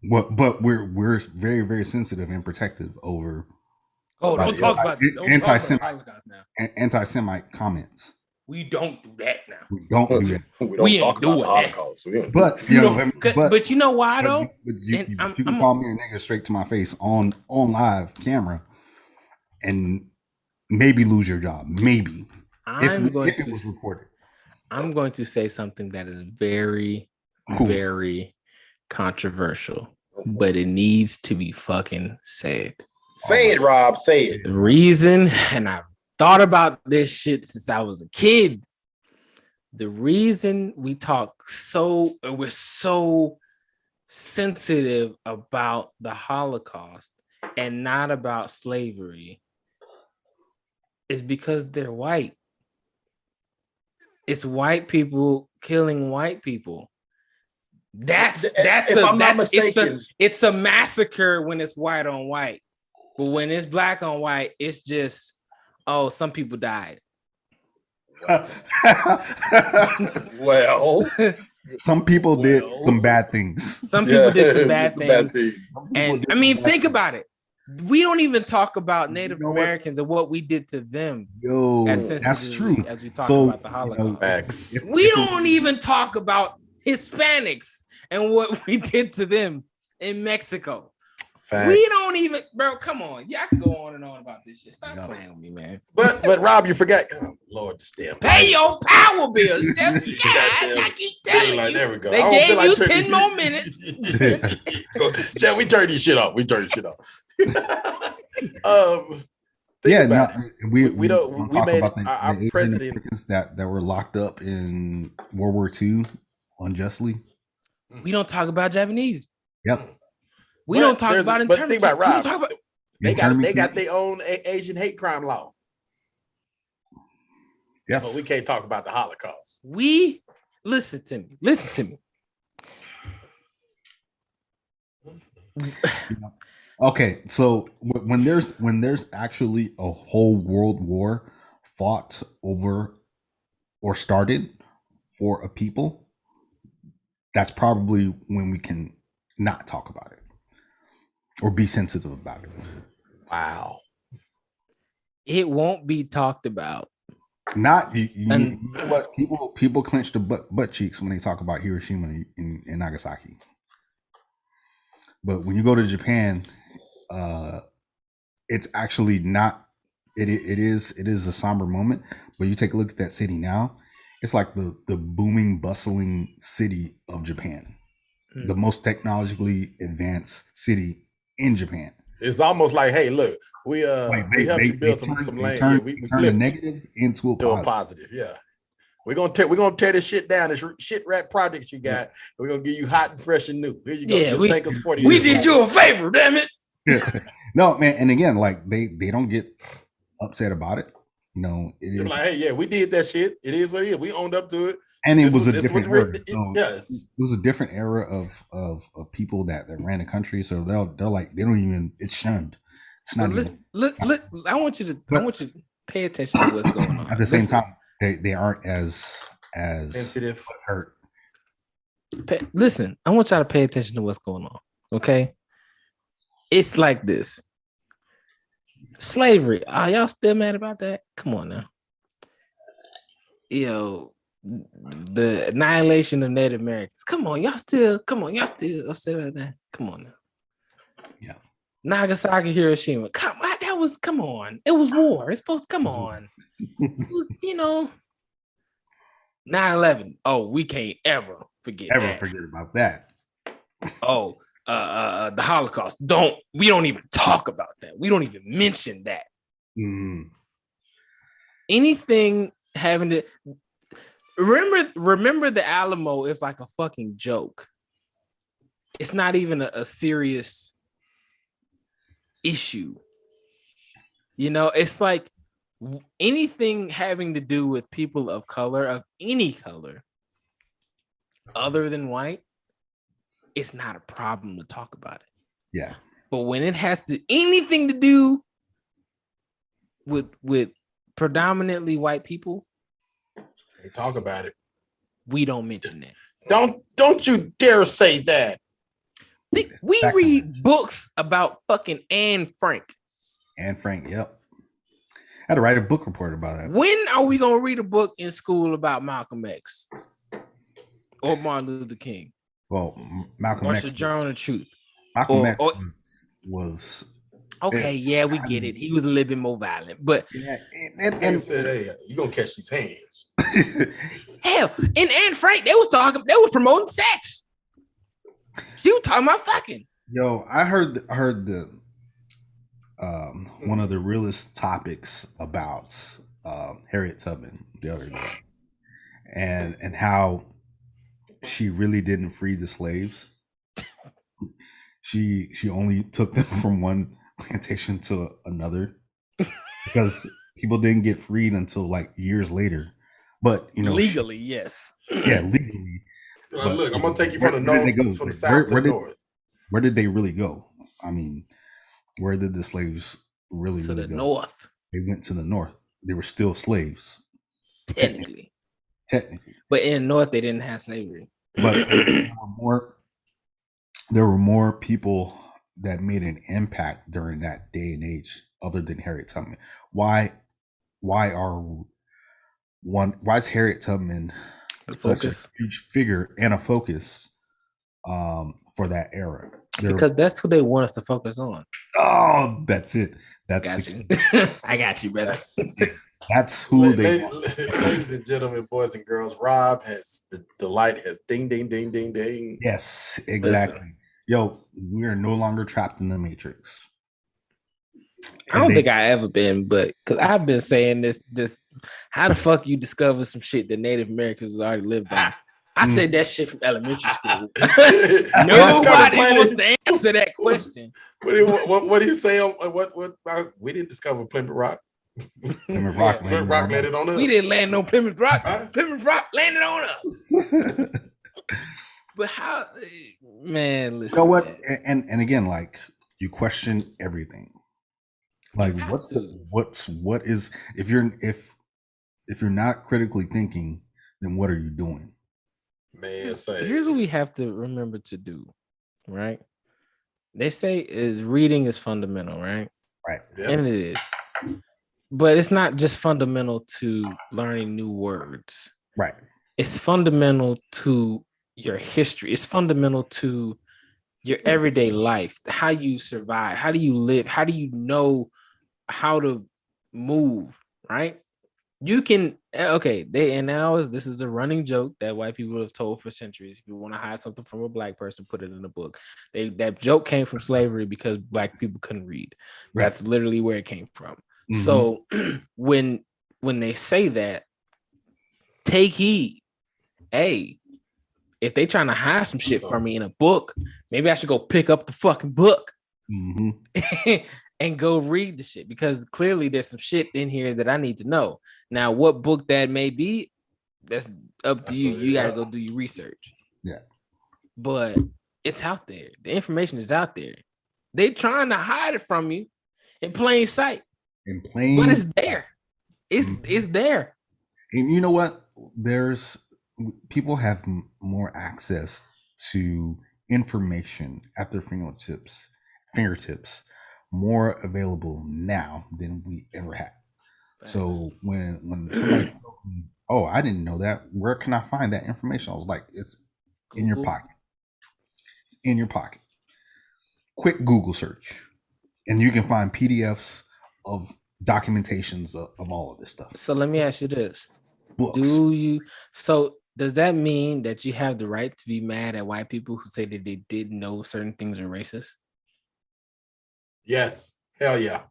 But we're very, very sensitive and protective over Oh, don't Right. talk about Anti-Sem- Holocaust now. anti-Semite comments. We don't do that now. We don't do that. We We don't ain't talk about doing the that. Holocaust. We don't But You you know, know, but you know why but though? you And can call me a nigga straight to my face on live camera, and maybe lose your job. Maybe if it was recorded. I'm going to say something that is very, Cool. very controversial, but it needs to be fucking said. Say it, Rob. Say it. The reason, and I've thought about this shit since I was a kid. The reason we're so sensitive about the Holocaust and not about slavery is because they're white. It's white people killing white people. If I'm not mistaken, It's a massacre when it's white on white. But when it's black on white, it's just, oh, some people died. well, Some people did Well. some bad things. Some people did some it's bad a bad things. thing. Some people And did I some mean, bad think things. about it. We don't even talk about Native know what? Americans and what we did to them Yo, as that's sensitively true. as we talk So, about the Holocaust. Facts. We don't even talk about Hispanics and what we did to them in Mexico. Facts. We don't even, bro. Come on, yeah, I can go on and on about this shit. Stop No. playing with me, man. But Rob, you forgot. Oh, Lord, this damn. Pay your power bill, Chef. Yeah, Goddamn I keep telling Like, you. there we go. They I don't gave feel like you turning- 10 more minutes. Jeff, we turn this shit off. Think Yeah, about no, it. we don't- don't we talk made about the our Asian president- Americans that were locked up in World War II unjustly. We don't talk about Japanese. Yep. We But don't talk there's a- about but internment. think about We don't Rob. talk about. They Internment- got their own Asian hate crime law. Yeah. But we can't talk about the Holocaust. We listen to me. Listen to me. Okay, so when there's actually a whole world war fought over or started for a people, that's probably when we can not talk about it or be sensitive about it. Wow. It won't be talked about. Not you And- know what, people clench the butt cheeks when they talk about Hiroshima and Nagasaki. But when you go to Japan, it's actually not. It is a somber moment. But you take a look at that city now. It's like the booming, bustling city of Japan, the most technologically advanced city in Japan. It's almost like, hey, look, we Like we helped you build some land. Yeah, we turn a flipped it negative into a to a positive. positive. Yeah. We're gonna tear this shit down, this shit rat projects you got. We're gonna give you hot and fresh and new. Here you go. Yeah, You'll thank us for we did you a favor, damn it. No, man, and again, like they don't get upset about it. You know, it They're is, like, hey, yeah, we did that shit. It is what it is. We owned up to it. and it This was a this different what era. it So yes. it was a different era of people that ran the country. So they're like they don't even. It's shunned. It's not. But Even, look, I want you to pay attention to what's going on. at the same Listen, time, they aren't as Sensitive. hurt. listen, I want y'all to pay attention to what's going on. Okay. It's like this. Slavery. Are y'all still mad about that? Come on now. Yo, the annihilation of Native Americans. Come on, y'all still upset about that? Come on now. Yeah. Nagasaki, Hiroshima. Come on. It was war. It's supposed to come on. It was, 9/11. Oh, we can't ever forget About that. Oh, the Holocaust. We don't even talk about that. We don't even mention that. Mm. Anything having to remember the Alamo is like a fucking joke. It's not even a serious issue. It's like anything having to do with people of color, of any color, other than white, it's not a problem to talk about it. Yeah. But when it has anything to do with predominantly white people, They talk about it. we don't mention that. Don't you dare say that. We read books about fucking Anne Frank. Anne Frank, yep. I had to write a book report about that. When are we gonna read a book in school about Malcolm X or Martin Luther King Well, Malcolm or X. Sojourner Truth? Malcolm X or- was Okay, yeah, we get it. He was a little bit more violent, but yeah, And said, hey, you gonna catch these hands. hell, in Anne Frank, they was promoting sex. She was talking about fucking. Yo, I heard the one of the realest topics about Harriet Tubman the other day, and how she really didn't free the slaves. She only took them from one plantation to another because people didn't get freed until like years later. But Legally, yes. yeah, legally. But Look, I'm gonna take you from the where did they north, go? from the south to the Where did- north. Where did they really go? I mean, where did the slaves really To the go? north, They went to the north. They were still slaves, technically. technically. But in the north, they didn't have slavery. But there were more people that made an impact during that day and age, other than Harriet Tubman. Why is Harriet Tubman such a Focus. huge figure and a focus for that era? Because that's who they want us to focus on. Oh, that's it. That's Got the you. I got you, brother. That's who they Ladies and gentlemen, boys and girls, Rob has the light has ding, ding, ding, ding, ding. Yes, exactly. Yo, we are no longer trapped in the matrix. I don't think I ever been, but because I've been saying this, how the fuck you discover some shit that Native Americans already lived on? I said that shit from elementary school. Nobody wants to answer that question. What do you say? What we didn't discover Plymouth Rock. Plymouth Rock, Plymouth Rock landed on us. We didn't land on Plymouth Rock. Huh? Plymouth Rock landed on us. But how, man? Listen, You know what? man. And again, like you question everything. Like what is if you're not critically thinking, then what are you doing? Man, say Here's what we have to remember to do, right? They say is reading is fundamental, right? Right. yeah. And it is. But it's not just fundamental to learning new words. Right. It's fundamental to your history. It's fundamental to your everyday life, how you survive, how do you live, how do you know how to move, right? You can this is a running joke that white people have told for centuries. If you want to hide something from a black person, put it in a book. That joke came from slavery because black people couldn't read. Right. That's literally where it came from. Mhm. So when they say that, take heed. Hey, if they trying to hide some shit from me in a book, maybe I should go pick up the fucking book Mhm. and go read the shit, because clearly there's some shit in here that I need to know. Now, what book that may be, that's up to That's you. what- You got to yeah. go do your research. Yeah. But it's out there. The information is out there. They trying to hide it from you in plain sight, In plain, but it's there. It's Mhm. there. and you know what? People have more access to information at their fingertips, more available now than we ever had. So when somebody tells me, "Oh, I didn't know that. Where can I find that information?" I was like, "It's in your Google. pocket. It's in your pocket. Quick Google search, and you can find PDFs of documentations of all of this stuff. So let me ask you this: Books. does that mean that you have the right to be mad at white people who say that they didn't know certain things are racist? Yes. Hell yeah.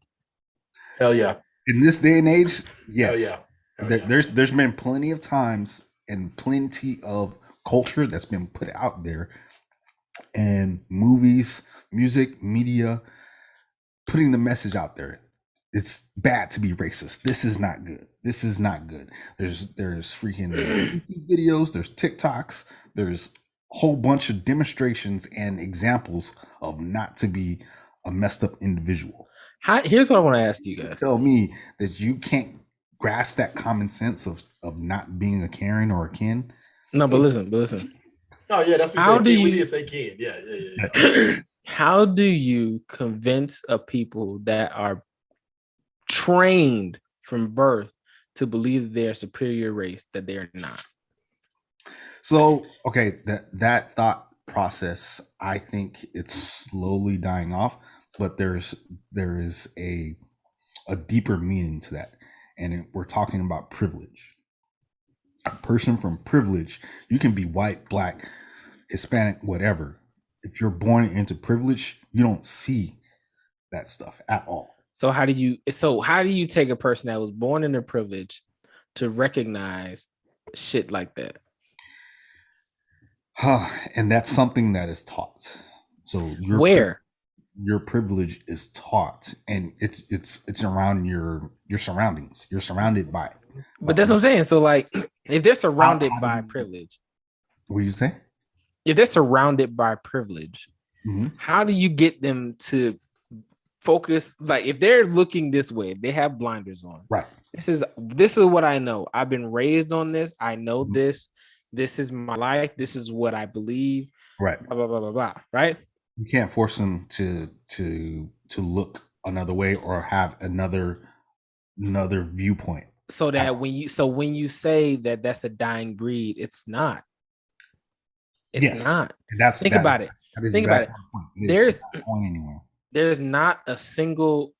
Hell yeah. In this day and age, yes. Hell yeah. Hell There- yeah. There's been plenty of times and plenty of culture that's been put out there, and movies, music, media, putting the message out there. It's bad to be racist. This is not good. This is not good. There's freaking YouTube videos, there's TikToks, there's a whole bunch of demonstrations and examples of not to be a messed up individual. Here's what I want to ask you guys. Tell me that you can't grasp that common sense of not being a Karen or a kin. No, but listen. Oh yeah, that's what How we said. do Kid. We you- did say kid. Yeah. How do you convince a people that are trained from birth to believe that they're a superior race that they're not? So, okay, that thought process, I think it's slowly dying off, but there is a deeper meaning to that, and we're talking about privilege. A person from privilege, you can be white, black, Hispanic, whatever. If you're born into privilege, you don't see that stuff at all. So how do you take a person that was born in a privilege to recognize shit like that? And that's something that is taught. So your privilege is taught, and it's around your surroundings. You're surrounded by it. But that's what I'm saying. So like, if they're surrounded How do by you- privilege, What do you say? if they're surrounded by privilege, Mhm. how do you get them to focus? Like, if they're looking this way, they have blinders on. Right. This is what I know. I've been raised on this. I know Mhm. this. This is my life. This is what I believe. Right. Blah blah blah blah blah. Right. You can't force them to look another way or have another viewpoint. So that when you say that that's a dying breed, it's not. It's Yes. not. And that's Think about it. That is Think about exactly my point. It's There's not going anywhere. there's not a single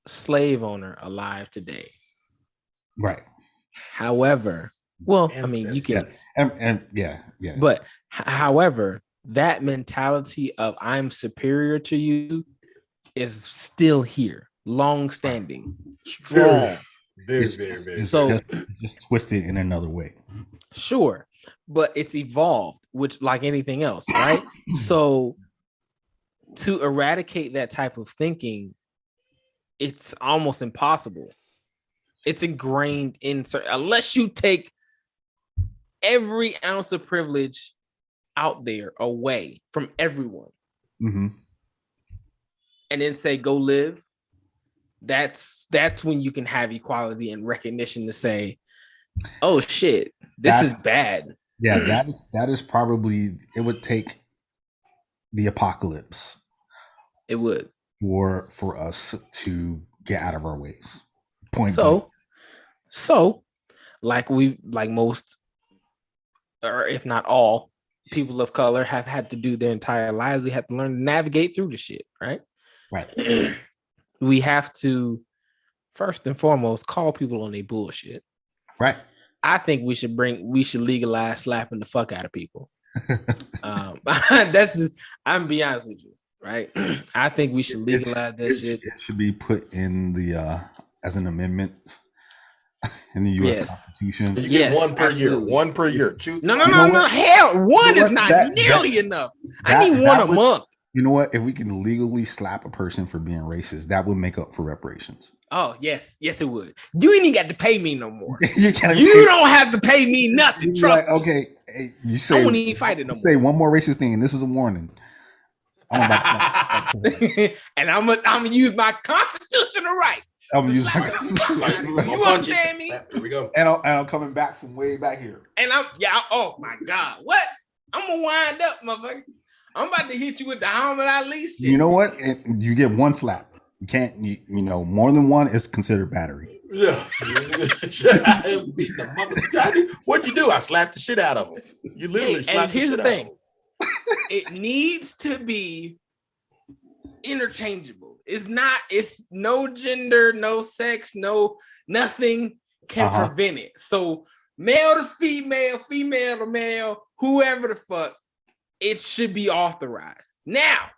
slave owner alive today. Right. However, well, I mean, you can, Ancestors. And yeah. but however, that mentality of I'm superior to you is still here, long standing, strong. Very, It's very, just- very. it's So- just twisted in another way. Sure, but it's evolved, which like anything else, right? So to eradicate that type of thinking, it's almost impossible. It's ingrained in unless you take every ounce of privilege out there away from everyone Mm-hmm. and then say go live. That's when you can have equality and recognition to say, oh shit, this is bad. Yeah, that is probably, it would take the apocalypse It would. for us to get out of our ways. Point So blank. like most, or if not all people of color have had to do their entire lives. We have to learn to navigate through the shit, right? Right. We have to first and foremost call people on their bullshit. Right. I think we should legalize slapping the fuck out of people. That's just, I'm be honest with you, right? I think we should legalize that shit. It should be put in the as an amendment in the U.S. Yes. Constitution. You get Yes, one per absolutely. year. One per year. Choose No. one. Hell, one You know is what? not That- nearly enough. I need one that a would- month. You know what? If we can legally slap a person for being racist, that would make up for reparations. Oh, yes, it would. You ain't even got to pay me no more. you can't. You don't have to pay me nothing. You're Trust like, me. okay, hey, you I say won't even fight it no say one more racist thing, and this is a warning. I'm about to more. And I'm gonna use my constitutional right. I'm gonna use Slap my the fuck out of you. Don't You punch understand me? it. Here we go. and I'm coming back from way back here. And oh my God, what? I'm gonna wind up, motherfucker. I'm about to hit you with the Muhammad Ali shit. You know what? You get one slap. You can't. You know, more than one is considered battery. Yeah. What'd you do? I slapped the shit out of him. You literally And slapped the here's shit the out of thing. him. It needs to be interchangeable. It's no gender, no sex, no nothing can Uh-huh. prevent it. So male to female, female to male, whoever the fuck, it should be authorized. Now,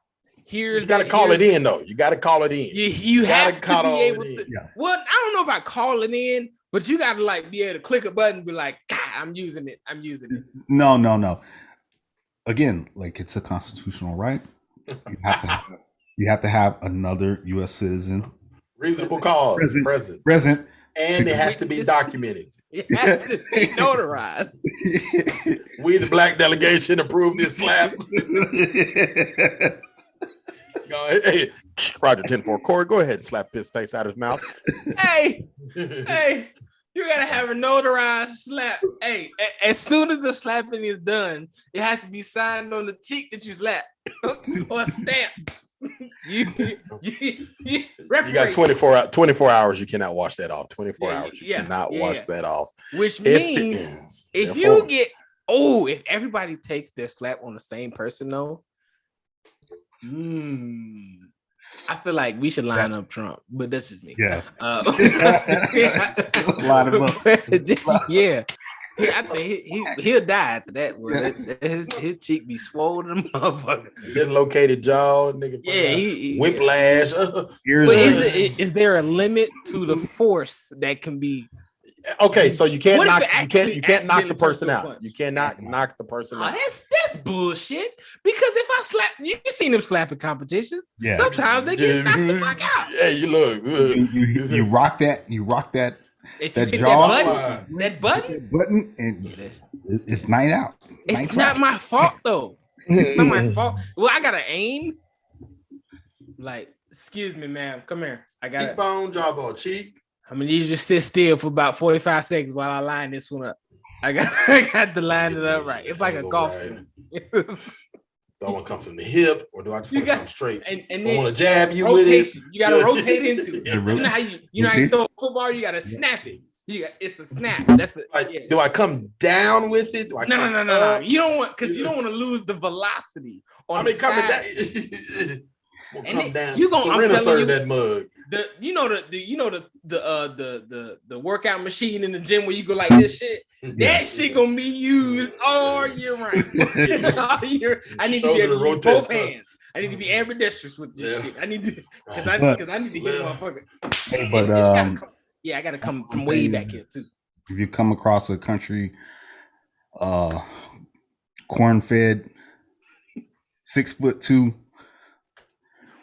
You got to call it in, though. You got to call it in. You gotta have to call be it able in. to. Yeah. Well, I don't know about calling in, but you got to like be able to click a button and be like, God, I'm using it. I'm using it. No. Again, like it's a constitutional right. You have to have another U.S. citizen Reasonable cause, Present. present. And it has to be Just- documented. It has to be notarized. We, the black delegation, approve this slap. Go ahead. Hey, Roger 10-4. Corey, go ahead and slap piss taste out of his mouth. Hey, you gotta have a notarized slap. Hey, as soon as the slapping is done, it has to be signed on the cheek that you slap or a stamp. You You got 24 hours. You cannot wash that off. 24 Yeah, hours. You yeah, cannot yeah, wash yeah. that off. which If means if Therefore, you get if everybody takes their slap on the same person though, I feel like we should line up Trump, but this is me. Yeah. Line him up. Yeah. I think he'll die after that. His cheek be swollen, motherfucker. dislocated jaw, nigga. Yeah, whiplash. Here's But a- is there a limit to the force that can be? Okay, so you can't What if knock. it You actually can't knock the accidentally person turns to a out. punch? You cannot knock the person Oh, out. that's bullshit. Because if I slap, you seen them slapping competition. yeah. Sometimes they get knocked the fuck out. Hey, you look. You rock that. You rock that If you That hit jaw that button, button, and it's night out. it's Night's not out. my fault though. It's not my fault. Well, I gotta aim. Like, excuse me, ma'am. Come here. I gotta. Cheekbone, jawbone, cheek. I'm gonna need you to sit still for about 45 seconds while I line this one up. I got to line it up right. It's like a golf swing. So I want to come from the hip, or do I just You want to got- come straight? and I want then to jab you with it. rotation. You gotta rotate into it. Yeah, You know how you rotate. throw a football, you gotta snap it. It's a snap. That's the Like, yeah. do I come down with it? Do I No. come up? You don't want because you don't want to lose the velocity on I mean, the coming side. down. We'll And come then down. you gonna- I'm Serena telling you- served that mug. The workout machine in the gym where you go like this shit. That shit gonna be used all year round. All year. I need to be able to use both hands. I need to be ambidextrous with this Yeah. shit. I need to because I need to hit a motherfucker. But I gotta come from way back here too. if you come across a country, corn-fed, 6'2",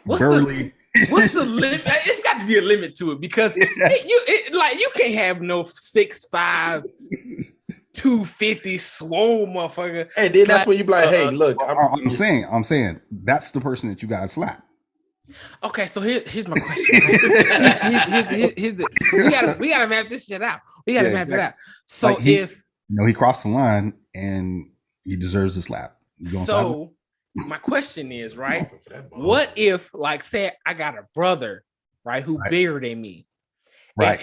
What's burly. What's the limit? It's got to be a limit to it because you can't have no 6'5", 250 swole motherfucker. And then that's when you be like, hey, look, I'm saying that's the person that you gotta slap. Okay, so here's my question. Right? We gotta map this shit out. We gotta Yeah, map it exactly. out. So Like he- if He crossed the line and he deserves a slap. You gonna slap him? so, my question is right. What if, like, say, I got a brother, right, who Right. bigger than me? Right.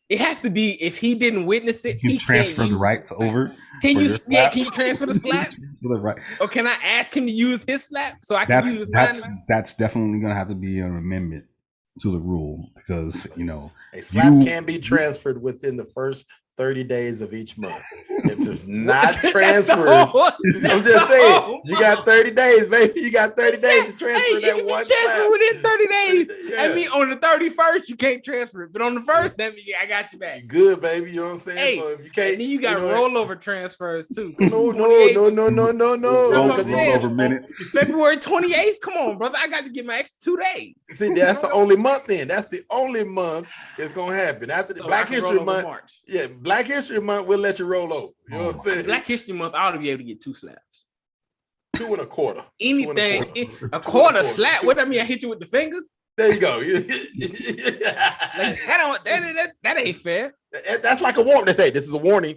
It has to be if he didn't witness it. You He transfer can't the use right to over. Can for you? your Yeah, slap. can you transfer the slap? For the right. Or can I ask him to use his slap so I can use mine? That's definitely gonna have to be an amendment to the rule because A slap can be transferred within the first 30 days of each month. If it's not transferred, I'm just saying, you got 30 days, baby. You got 30 days to transfer that one transfer slap. within 30 days. Yeah. I mean, on the 31st, you can't transfer it, but on the first, that means I got you back. Good, baby. You know what I'm saying? Hey, so if you can't, And then you got rollover transfers too. No. That's what I'm saying. Rollover minutes. February 28th. Come on, brother. I got to get my extra 2 days. See, that's the only month. Then that's the only month it's gonna happen after the So Black I can roll History over Month. March. Yeah, Black History Month, we'll let you roll over. You know what I'm saying? Black History Month, I ought to be able to get 2 slaps. 2 1/4. Anything, a quarter slap. What that mean? I hit you with the fingers? There you go. Like, that ain't fair. That's like a warning. They say this is a warning.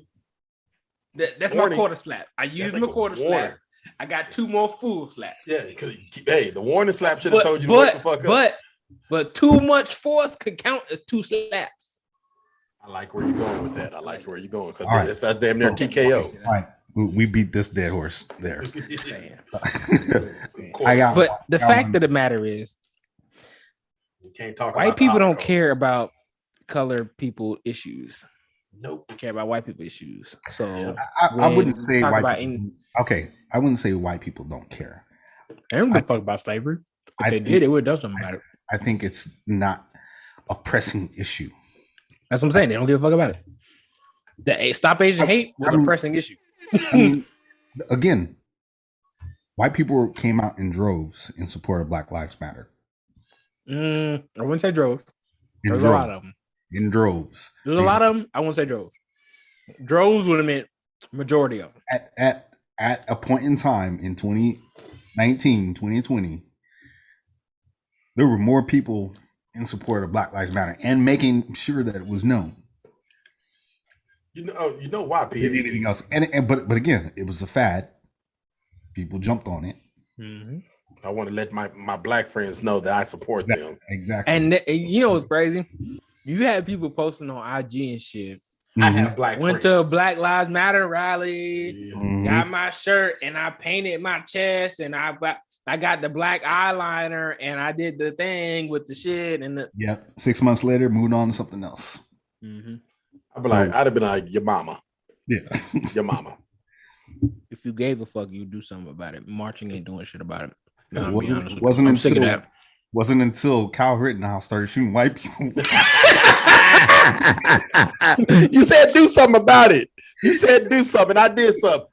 That's Warning. my quarter slap. I used like my a quarter warning. slap. I got 2 more full slaps. Yeah, because hey, the warning slap should have told you to wake the fuck up. But too much force could count as 2 slaps. I like where you're going with that. I like where you're going because All right. that's damn near TKO. All right, we beat this dead horse there. Saying. I got. But the got fact one. of the matter is, You can't talk. white about people the don't Holocaust. care about color people issues. Nope. They care about white people issues. So I wouldn't when say we talk white. about People, okay, I wouldn't say white people don't care. they don't give a fuck about slavery. If I they think- did, it would have done something about it. I think it's not a pressing issue. That's what I'm saying. They don't give a fuck about it. The Stop Asian Hate was a pressing issue. I mean, again, white people came out in droves in support of Black Lives Matter. I wouldn't say drove. In There's a droves. lot of them. In droves. There's a lot of them. I wouldn't say drove. Droves would have meant majority of them. At a point in time in 2019, 2020, there were more people in support of Black Lives Matter and making sure that it was known You know why, than anything PhD? else. But again, it was a fad. People jumped on it. I want to let my black friends know that I support them. Exactly. And you know what's crazy? You had people posting on IG and shit. I have black Went friends. to a Black Lives Matter rally, Mhm. got my shirt, and I painted my chest, and I got the black eyeliner, and I did the thing with the shit and the. Yep. 6 months later, moved on to something else. I'd have been like your mama, Yeah. your mama. If you gave a fuck, you do something about it. Marching ain't doing shit about it. No, I'm Wasn't- being honest with wasn't you. I'm sick of until- that. Wasn't until Kyle Rittenhouse started shooting white people. You said do something about it. You said do something. I did something.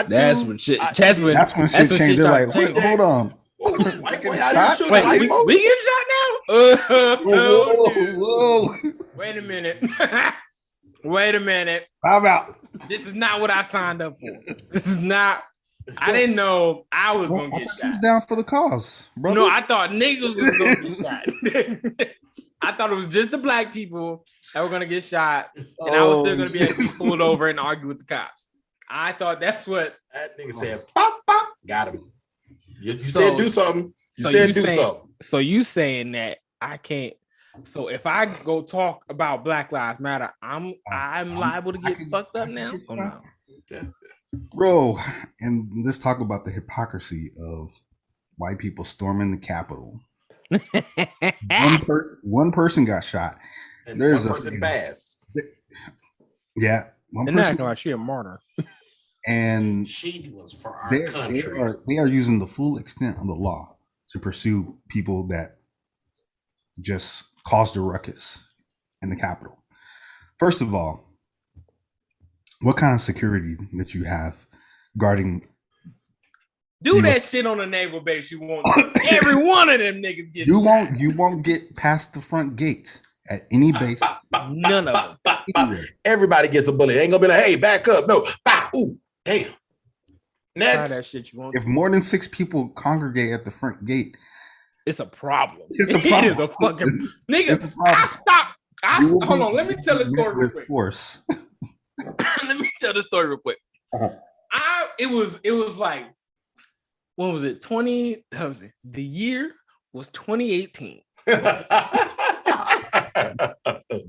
That's when shit. I- That's when That's when shit changed. They're like, started wait, hold on. White boy Get out here shot? shooting Wait, white we folks? getting shot now? Whoa, whoa. Wait a minute. Wait a minute. How about? This is not what I signed up for. This is not. I didn't know I was Well, gonna I get thought she was shot. down for the cause, brother. No, I thought niggas was gonna get shot. I thought it was just the black people that were gonna get shot, and I was still gonna be able to be pulled over and argue with the cops. I thought that's what. That nigga said pop pop. Got him. You So- said do something. You so said you do saying- something. So you saying that I can't? So if I go talk about Black Lives Matter, I'm liable to I get can- fucked I up can now. get Oh no. Bro, and let's talk about the hypocrisy of white people storming the Capitol. One person got shot. And There's one a person freaking- passed. Yeah, one And person. not like she a martyr. And She was for our they country. are using the full extent of the law to pursue people that just caused a ruckus in the Capitol. First of all, what kind of security that you have guarding? Do You that shit on a naval base. You won't. Every one of them niggas get shot. You won't get past the front gate at any base. None of them. Bop, bop. Everybody gets a bullet. Ain't gonna be like, hey, back up. No. Bah, ooh, damn. Try Next. that shit. You won't. If more than 6 people congregate at the front gate, It's a problem. It's a It is a problem. fucking It's a nigga. problem. I stopped. you will Hold be on. Let me tell this story real with quick. force. Let me tell the story real quick. Uh-huh. It was like, what was it? The year was 2018.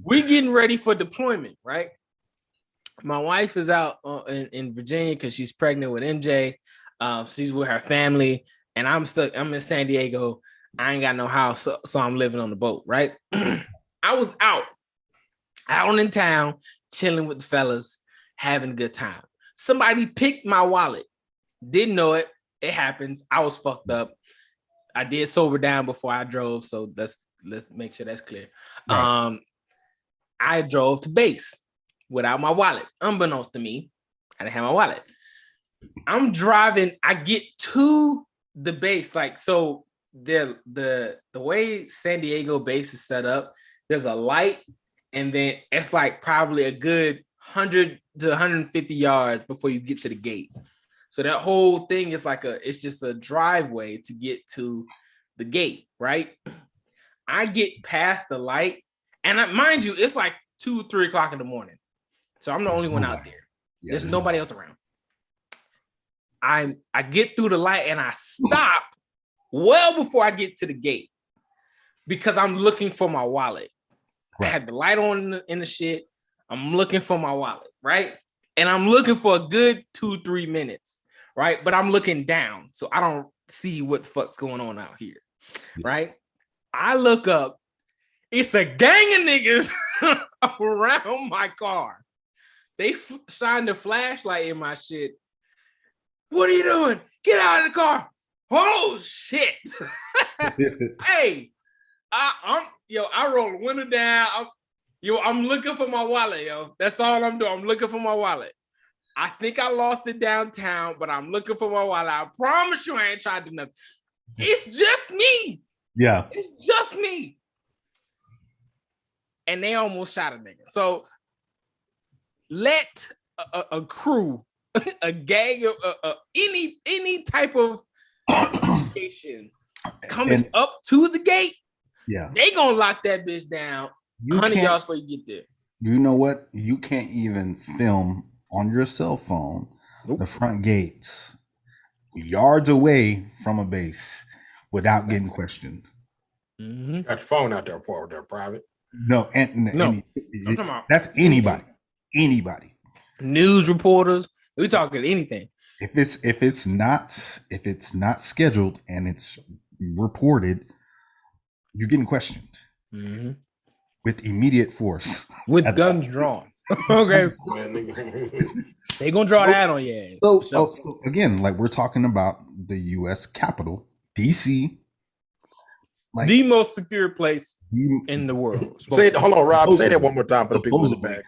We we getting ready for deployment, right? My wife is out in Virginia because she's pregnant with MJ. She's with her family, and I'm stuck. I'm in San Diego. I ain't got no house, so I'm living on the boat, right? I was out in town, chilling with the fellas, having a good time. Somebody picked my wallet. Didn't know it. It happens. I was fucked up. I did sober down before I drove, so let's make sure that's clear. Right. I drove to base without my wallet. Unbeknownst to me, I didn't have my wallet. I'm driving. I get to the base, like so. The way San Diego base is set up, there's a light, and then it's like probably a good 100 to 150 yards before you get to the gate. So that whole thing is like it's just a driveway to get to the gate, right? I get past the light, and mind you, it's like 2-3 o'clock in the morning. So I'm the only one out there. Yeah, there's nobody else around. I get through the light and I stop well before I get to the gate because I'm looking for my wallet. Right. I had the light on in the shit. I'm looking for my wallet, right? And I'm looking for a good 2-3 minutes, right? But I'm looking down, so I don't see what the fuck's going on out here, right? I look up. It's a gang of niggas around my car. They shine the flashlight in my shit. What are you doing? Get out of the car. Oh shit. Hey, I roll the window down. I'm looking for my wallet, yo. That's all I'm doing. I'm looking for my wallet. I think I lost it downtown, but I'm looking for my wallet. I promise you I ain't tried to do nothing. It's just me. Yeah. It's just me. And they almost shot a nigga. So let a crew, a gang of any type of station coming up to the gate. Yeah, they gonna lock that bitch down 100 yards before you get there. You know what? You can't even film on your cell phone the front gates yards away from a base without getting questioned. Mm-hmm. Got your phone out there for their private. No, that's anybody. Anybody. News reporters. We talking anything. If it's not scheduled and it's reported, you're getting questioned with immediate force, with guns drawn. Okay, they gonna draw that on your ass. So again, like we're talking about the U.S. Capitol, D.C., like the most secure place in the world. Hold on, Rob. Say that one more time for the people in the back.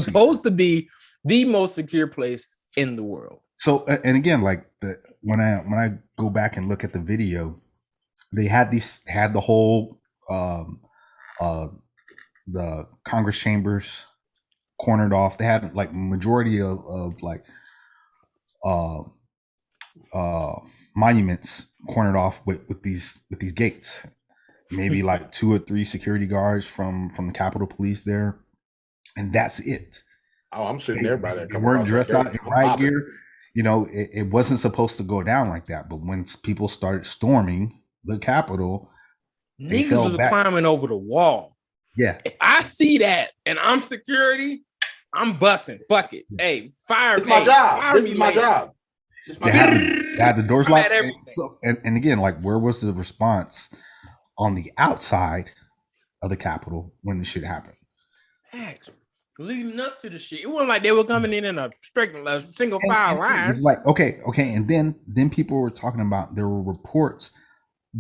Supposed to be the most secure place in the world. So, and again, like when I go back and look at the video, they had the whole the Congress chambers cornered off. They had like majority of like monuments cornered off with these gates. Maybe like 2 or 3 security guards from the Capitol Police there, and that's it. Oh, I'm sitting there by that. They weren't dressed out in riot gear. You know, it wasn't supposed to go down like that. But when people started storming the Capitol, niggas was climbing over the wall. Yeah. If I see that and I'm security, I'm busting. Fuck it. Hey, fire me. It's my job. This is my job. They had the doors locked. And again, like, where was the response on the outside of the Capitol when this shit happened? Leading up to the shit, it wasn't like they were coming in a single file line. Like, okay, and then people were talking about there were reports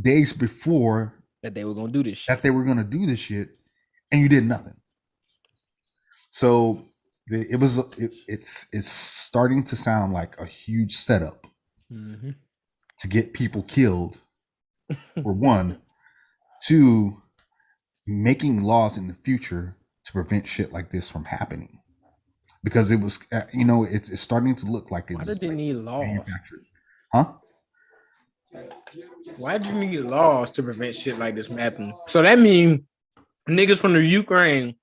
days before that they were gonna do this shit. And you did nothing. So it's starting to sound like a huge setup to get people killed. For one, 2, making laws in the future to prevent shit like this from happening, because it was, it's starting to look like it's. Why did they need laws? Huh? Why do you need laws to prevent shit like this from happening? So that means niggas from the Ukraine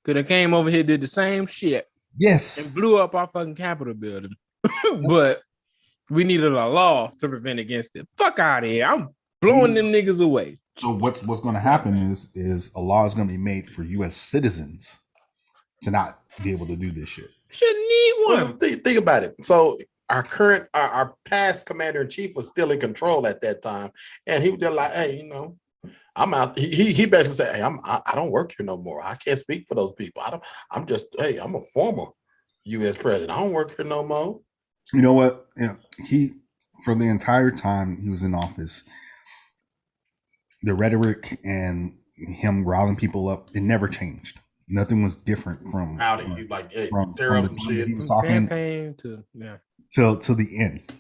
could have came over here, did the same shit. Yes. And blew up our fucking Capitol building. But we needed a law to prevent against it. Fuck out of here. I'm blowing them niggas away. So what's going to happen is a law is going to be made for U.S. citizens to not be able to do this shit. Shouldn't need Well, one. think about it. So our past commander in chief was still in control at that time, and he was just like, hey, I'm out. He basically said, hey, I don't work here no more. I can't speak for those people. I'm a former U.S. president. I don't work here no more. You know what? He for the entire time he was in office, the rhetoric and him riling people up, it never changed. Nothing was different from Howdy, you like, hey, from tear up the some time shit. he was talking Campaign to till the end.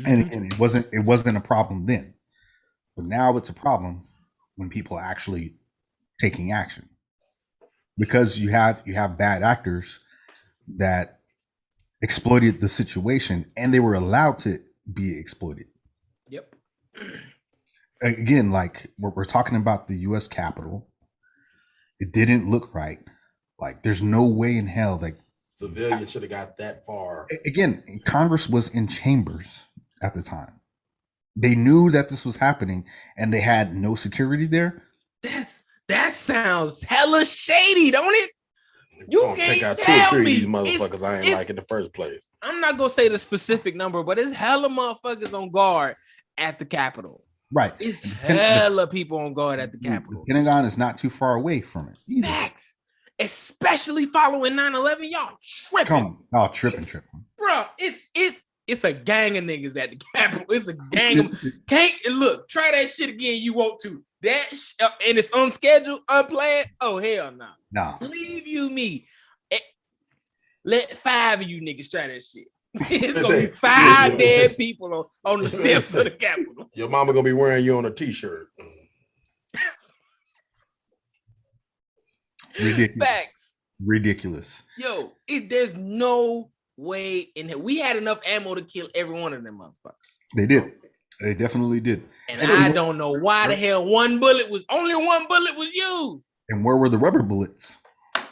And again, it wasn't a problem then, but now it's a problem when people are actually taking action, because you have bad actors that exploited the situation, and they were allowed to be exploited. Yep. Again, like we're talking about the U.S. Capitol. It didn't look right. Like there's no way in hell like Civilians should have got that far. Again, Congress was in chambers at the time. They knew that this was happening, and they had no security there. That sounds hella shady, don't it? You Gonna can't take out 2 or tell 3 of me. these motherfuckers I ain't It's- like in the first place. I'm not gonna say the specific number, but it's hella motherfuckers on guard at the Capitol. Right. It's hella people on guard at the Capitol. The Pentagon is not too far away from it either. Facts. Especially following 9/11, y'all tripping. Come on. Oh, tripping. Bro, it's a gang of niggas at the Capitol. It's a gang of can't look, try that shit again. You want to. That and it's unscheduled, unplanned. Oh, hell no. No. Believe you me. Let 5 of you niggas try that shit. It's gonna be 5 dead people on the steps of the Capitol. Your mama gonna be wearing you on a t-shirt. Ridiculous. Facts. Ridiculous. Yo, there's no way in here. We had enough ammo to kill every one of them motherfuckers. They did. They definitely did. And I don't know why the hell only one bullet was used. And where were the rubber bullets?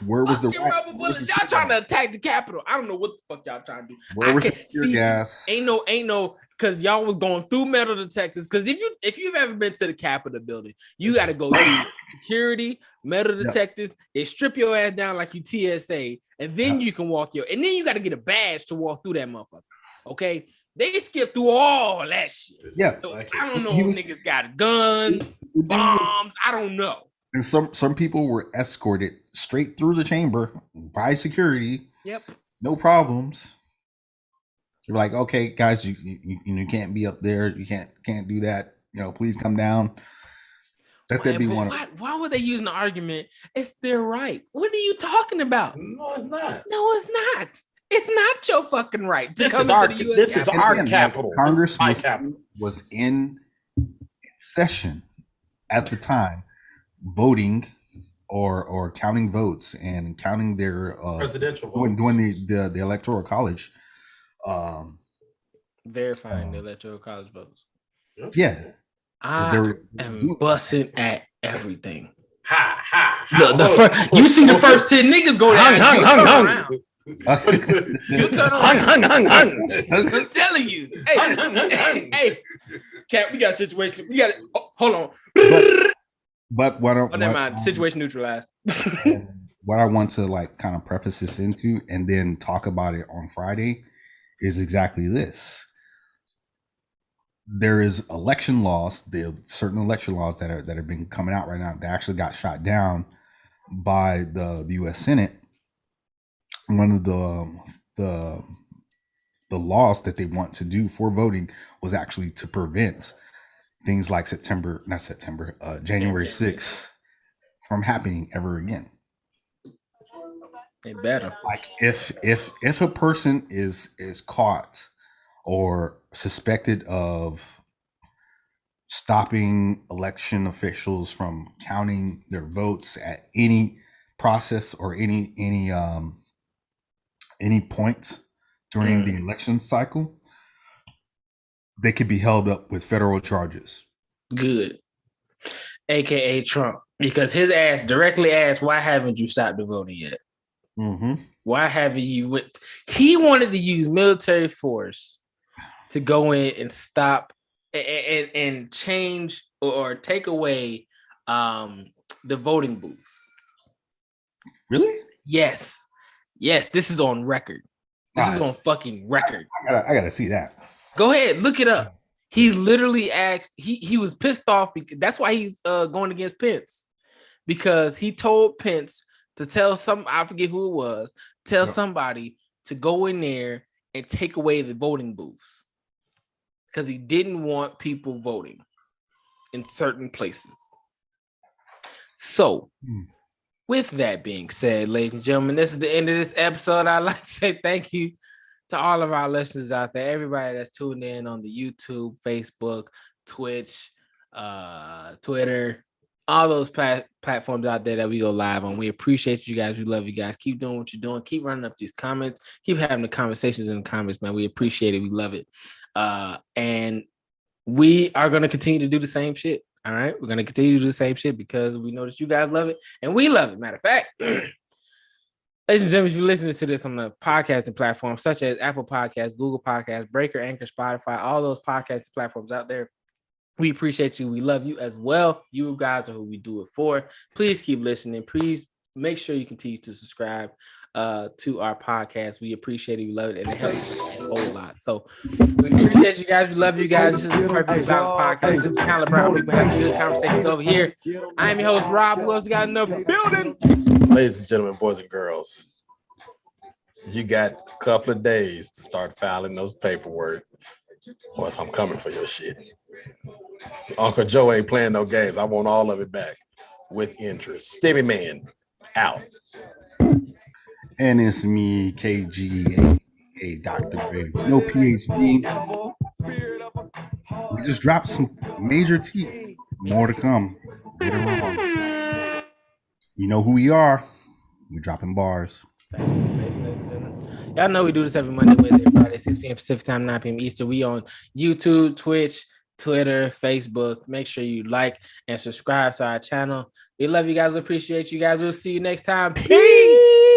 Where was the rubber bullets? Y'all trying to attack the Capitol. I don't know what the fuck y'all trying to do. Where was the tear gas? Ain't no, because y'all was going through metal detectors. Because if you've ever been to the Capitol building, you got to go through security, metal detectors. They strip your ass down like you TSA, and then you can walk and then you got to get a badge to walk through that motherfucker. Okay, they skip through all that shit. Yeah, so I don't know if niggas got guns, bombs. I don't know. And some people were escorted straight through the chamber by security. Yep. No problems. You're like, okay, guys, you can't be up there. You can't do that. Please come down. That'd be one. Why would they use an argument? It's their right. What are you talking about? No, it's not. No, it's not. It's not your fucking right. This is our capital. Congress was in session at the time, voting or counting votes and counting their presidential votes. Doing the electoral college. Verifying the electoral college votes. Yeah. I am bussing at everything. Ha. You see the first 10 niggas go down. Hung. You turn around. Hung. I'm telling you. Hey, Cap, we got a situation. We got it. Hold on. But never mind. Situation neutralized. What I want to kind of preface this into and then talk about it on Friday is exactly this. There is election laws, certain election laws that have been coming out right now that actually got shot down by the U.S. Senate. One of the laws that they want to do for voting was actually to prevent things like January 6th from happening ever again. It better. Like if a person is caught or suspected of stopping election officials from counting their votes at any process or any point during the election cycle, they could be held up with federal charges. Good. AKA Trump, because his ass directly asked, why haven't you stopped the voting yet? Mm-hmm. Why haven't you? He wanted to use military force to go in and stop and change or take away the voting booths. Really? Yes, this is on record. This is on fucking record. I gotta see that. Go ahead, look it up. He literally asked. He was pissed off because that's why he's going against Pence, because he told Pence to tell I forget who it was, tell somebody to go in there and take away the voting booths because he didn't want people voting in certain places. So, with that being said, ladies and gentlemen, this is the end of this episode. I'd like to say thank you to all of our listeners out there, everybody that's tuned in on the YouTube, Facebook, Twitch, Twitter, all those platforms out there that we go live on. We appreciate you guys. We love you guys. Keep doing what you're doing. Keep running up these comments. Keep having the conversations in the comments, man. We appreciate it. We love it. And we are going to continue to do the same shit. All right. We're going to continue to do the same shit because we know that you guys love it and we love it. Matter of fact, ladies and gentlemen, if you're listening to this on the podcasting platforms such as Apple Podcasts, Google Podcasts, Breaker, Anchor, Spotify, all those podcasting platforms out there, we appreciate you. We love you as well. You guys are who we do it for. Please keep listening. Please make sure you continue to subscribe to our podcast. We appreciate it. We love it. And it helps us a whole lot. So we appreciate you guys. We love you guys. This is the Perfect Balance Podcast. This is Kyler Brown. We've been having good conversations over here. I'm your host, Rob. Who else got in the building? Ladies and gentlemen, boys and girls, you got a couple of days to start filing those paperwork, or else I'm coming for your shit. Uncle Joe ain't playing no games. I want all of it back with interest. Stevie Man, out. And it's me, KG, a Dr. Griggs. No PhD. We just dropped some major tea. More to come. Later on. You know who we are. We're dropping bars. Y'all know we do this every Monday, Wednesday, Friday, 6 p.m. Pacific time, 9 p.m. Eastern. We on YouTube, Twitch, Twitter, Facebook. Make sure you like and subscribe to our channel. We love you guys. We appreciate you guys. We'll see you next time. Peace.